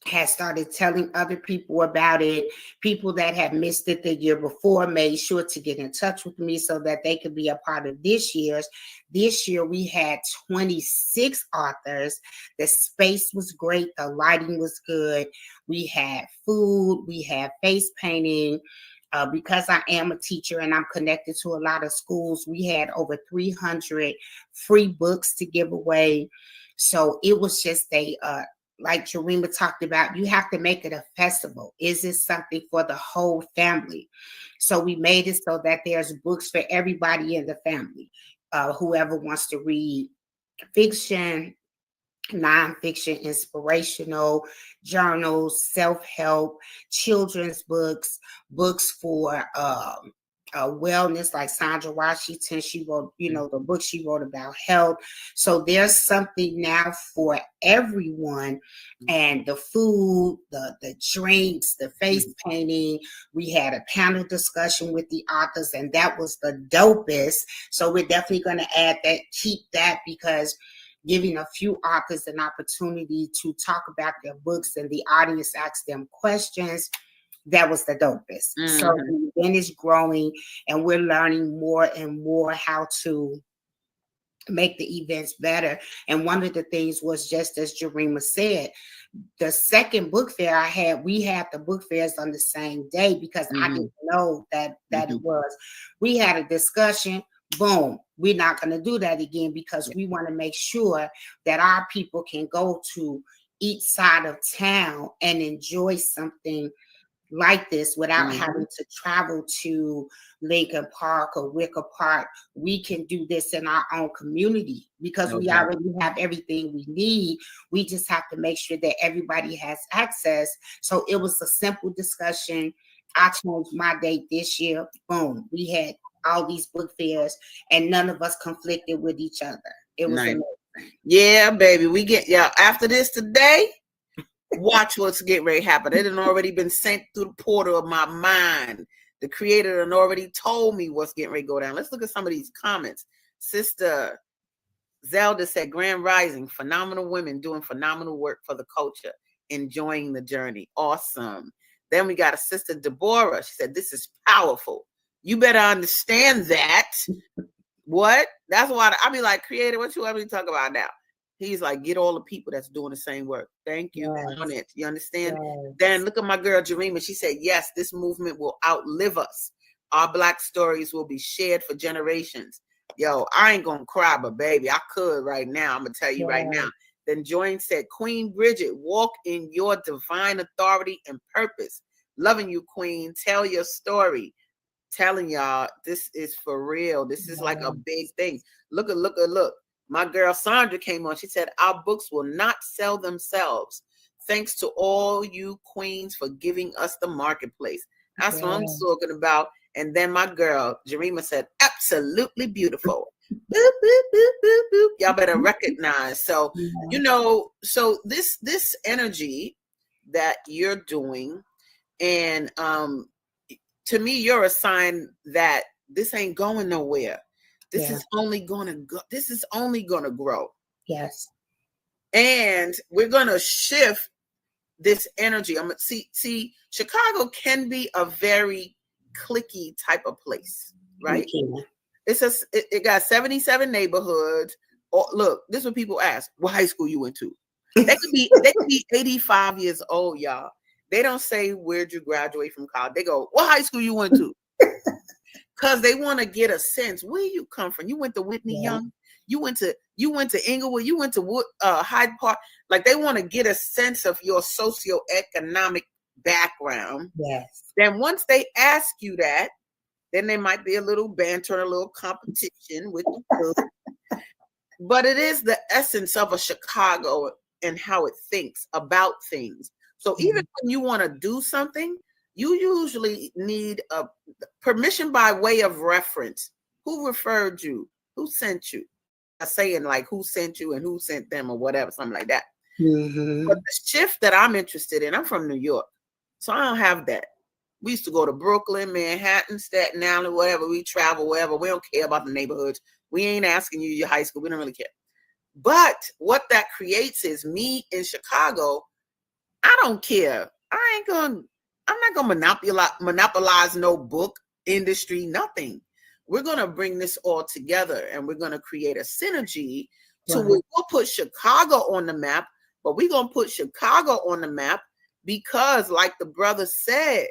had started telling other people about it. People that had missed it the year before made sure to get in touch with me so that they could be a part of this year's. This year, we had 26 authors. The space was great. The lighting was good. We had food. We had face painting. because I am a teacher and I'm connected to a lot of schools, we had over 300 free books to give away. So it was just like Jarima talked about, you have to make it a festival. Is it something for the whole family? So we made it so that there's books for everybody in the family. Whoever wants to read fiction, nonfiction, inspirational, journals, self-help, children's books, books for wellness, like Sandra Washington, she wrote, the book she wrote about health. So there's something now for everyone. And the food, the drinks, the face painting, we had a panel discussion with the authors, and that was the dopest. So we're definitely going to add that, keep that, because giving a few authors an opportunity to talk about their books and the audience ask them questions, that was the dopest. Mm-hmm. So the event is growing, and we're learning more and more how to make the events better. And one of the things was, just as Jarima said, the second book fair we had the book fairs on the same day, because I didn't know that it was. We had a discussion. Boom, we're not going to do that again, because we want to make sure that our people can go to each side of town and enjoy something like this without having to travel to Lincoln Park or Wicker Park. We can do this in our own community, because we already have everything we need. We just have to make sure that everybody has access. So it was a simple discussion. I changed my date this year. Boom, we had all these book fairs, and none of us conflicted with each other. It was amazing. Yeah, baby. We get after this today. Watch what's getting ready to happen. It had already been sent through the portal of my mind. The creator had already told me what's getting ready to go down. Let's look at some of these comments. Sister Zelda said, Grand Rising, phenomenal women doing phenomenal work for the culture, enjoying the journey. Awesome. Then we got a sister Deborah. She said, this is powerful. You better understand that. What? That's why I be like, creator, what you want me to talk about now? He's like, get all the people that's doing the same work. Thank you on it. You understand? Yes. Then look at my girl Jarima. She said, yes, this movement will outlive us. Our Black stories will be shared for generations. Yo, I ain't gonna cry, but baby, I could right now. I'm gonna tell you right now. Then Joyne said, Queen Bridget, walk in your divine authority and purpose. Loving you, Queen. Tell your story. Telling y'all, this is for real. This is like a big thing. Look. My girl Sandra came on. She said, our books will not sell themselves. Thanks to all you queens for giving us the marketplace. That's what I'm talking about. And then my girl Jarima said, absolutely beautiful. Boop, boop, boop, boop, boop. Y'all better recognize. So, so this energy that you're doing, and to me, you're a sign that this ain't going nowhere. This is only gonna go. This is only gonna grow. Yes. And we're gonna shift this energy. I'm see, Chicago can be a very cliquey type of place, right? It got 77 neighborhoods. Or look, this is what people ask: what high school you went to? They could be 85 years old, y'all. They don't say where'd you graduate from college. They go, what high school you went to? Because they want to get a sense where you come from. You went to Whitney Young, you went to Inglewood, you went to Hyde Park. Like, they want to get a sense of your socioeconomic background. Yes. Then once they ask you that, then there might be a little banter, a little competition with the group. But it is the essence of a Chicago and how it thinks about things. So even when you want to do something, you usually need a permission by way of reference. Who referred you? Who sent you? I'm saying like who sent you and who sent them or whatever, something like that. But the shift that I'm interested in, I'm from New York, so I don't have that. We used to go to Brooklyn, Manhattan, Staten Island, whatever. We travel, wherever. We don't care about the neighborhoods. We ain't asking you your high school. We don't really care. But what that creates is me in Chicago. I don't care. I'm not gonna monopolize no book industry, nothing. We're gonna bring this all together, and we're gonna create a synergy to where we'll put Chicago on the map. But we're gonna put Chicago on the map because, like the brother said,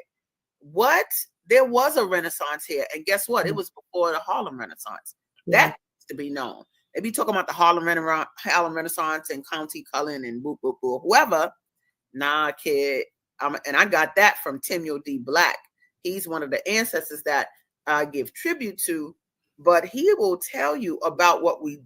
what there was a Renaissance here. And guess what? It was before the Harlem Renaissance. That needs to be known. They be talking about the Harlem Renaissance and County Cullen and boo, boo, boo, whoever. Nah, kid. And I got that from Timothy D. Black. He's one of the ancestors that I give tribute to, but he will tell you about what we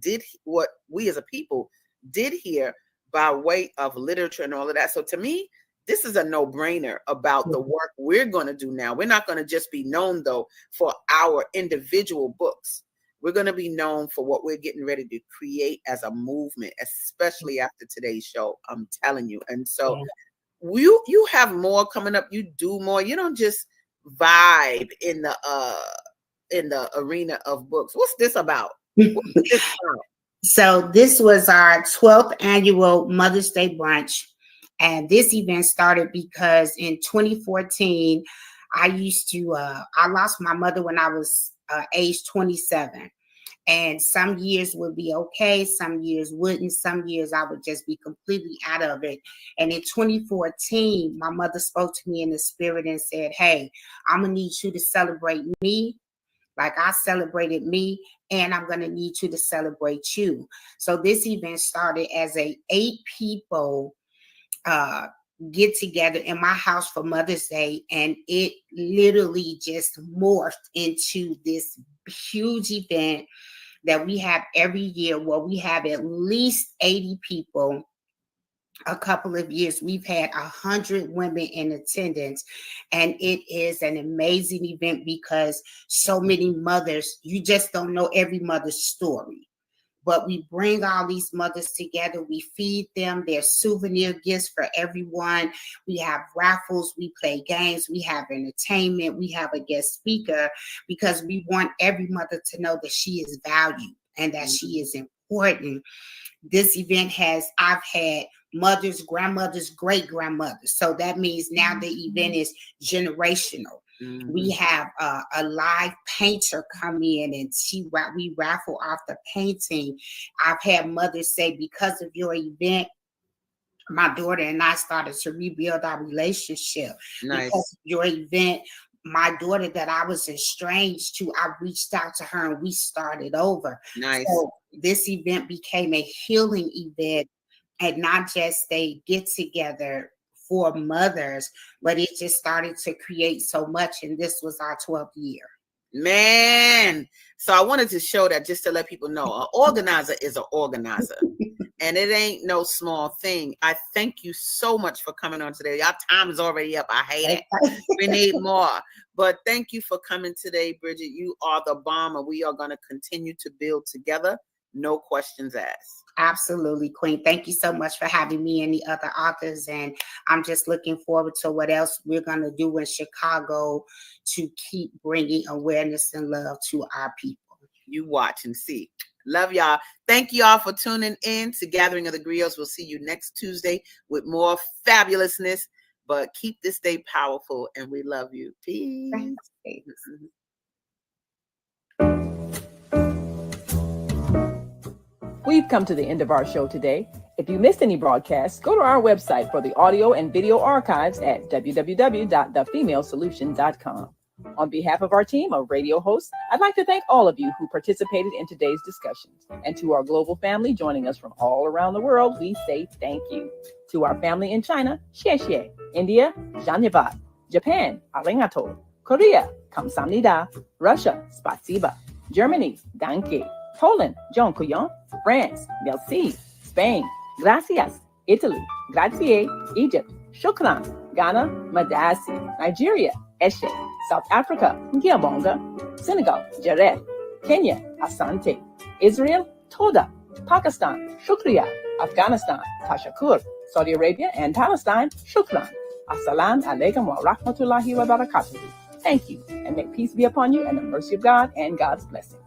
as a people did here by way of literature and all of that. So to me, this is a no-brainer about the work we're going to do now. We're not going to just be known, though, for our individual books. We're going to be known for what we're getting ready to create as a movement, especially after today's show. I'm telling you. And so you have more coming up. You do more. You don't just vibe in the arena of books. What's this about? So this was our 12th annual Mother's Day brunch. And this event started because in 2014, I lost my mother when I was age 27. And some years would be okay, some years wouldn't, some years I would just be completely out of it. And in 2014, my mother spoke to me in the spirit and said, hey, I'm gonna need you to celebrate me like I celebrated me, and I'm gonna need you to celebrate you. So this event started as a 8 people get together in my house for Mother's Day, and it literally just morphed into this huge event that we have every year where we have at least 80 people. A couple of years we've had 100 women in attendance, and it is an amazing event because so many mothers, you just don't know every mother's story. But we bring all these mothers together. We feed them. There's souvenir gifts for everyone. We have raffles. We play games. We have entertainment. We have a guest speaker because we want every mother to know that she is valued and that she is important. This event I've had mothers, grandmothers, great-grandmothers. So that means now the event is generational. We have a live painter come in and we raffle off the painting. I've had mothers say, because of your event, my daughter and I started to rebuild our relationship. Nice. Because of your event, my daughter that I was estranged to, I reached out to her and we started over. Nice. So this event became a healing event and not just a get together for mothers, but it just started to create so much. And this was our 12th year. Man. So I wanted to show that just to let people know an organizer is an organizer. And it ain't no small thing. I thank you so much for coming on today. Our time is already up. I hate it. We need more. But thank you for coming today, Bridget. You are the bomb, and we are going to continue to build together. No questions asked. Absolutely, Queen. Thank you so much for having me and the other authors. And I'm just looking forward to what else we're going to do in Chicago to keep bringing awareness and love to our people. You watch and see. Love y'all. Thank y'all for tuning in to Gathering of the Griots. We'll see you next Tuesday with more fabulousness. But keep this day powerful, and we love you. Peace. Thanks. We've come to the end of our show today. If you missed any broadcasts, go to our website for the audio and video archives at www.thefemalesolution.com. On behalf of our team of radio hosts, I'd like to thank all of you who participated in today's discussions. And to our global family joining us from all around the world, we say thank you. To our family in China, xie xie. India, zhanyavad. Japan, arigato. Korea, kamsamnida. Russia, spasiba. Germany, danke. Poland, dziękuję. France, merci. Spain, gracias. Italy, grazie. Egypt, shukran. Ghana, madasi. Nigeria, eshe. South Africa, ngiyabonga. Senegal, jareh. Kenya, asante. Israel, toda. Pakistan, shukriya. Afghanistan, tashakur. Saudi Arabia and Palestine, shukran. Assalamu alaikum wa rahmatullahi wa barakatuh. Thank you, and may peace be upon you and the mercy of God and God's blessings.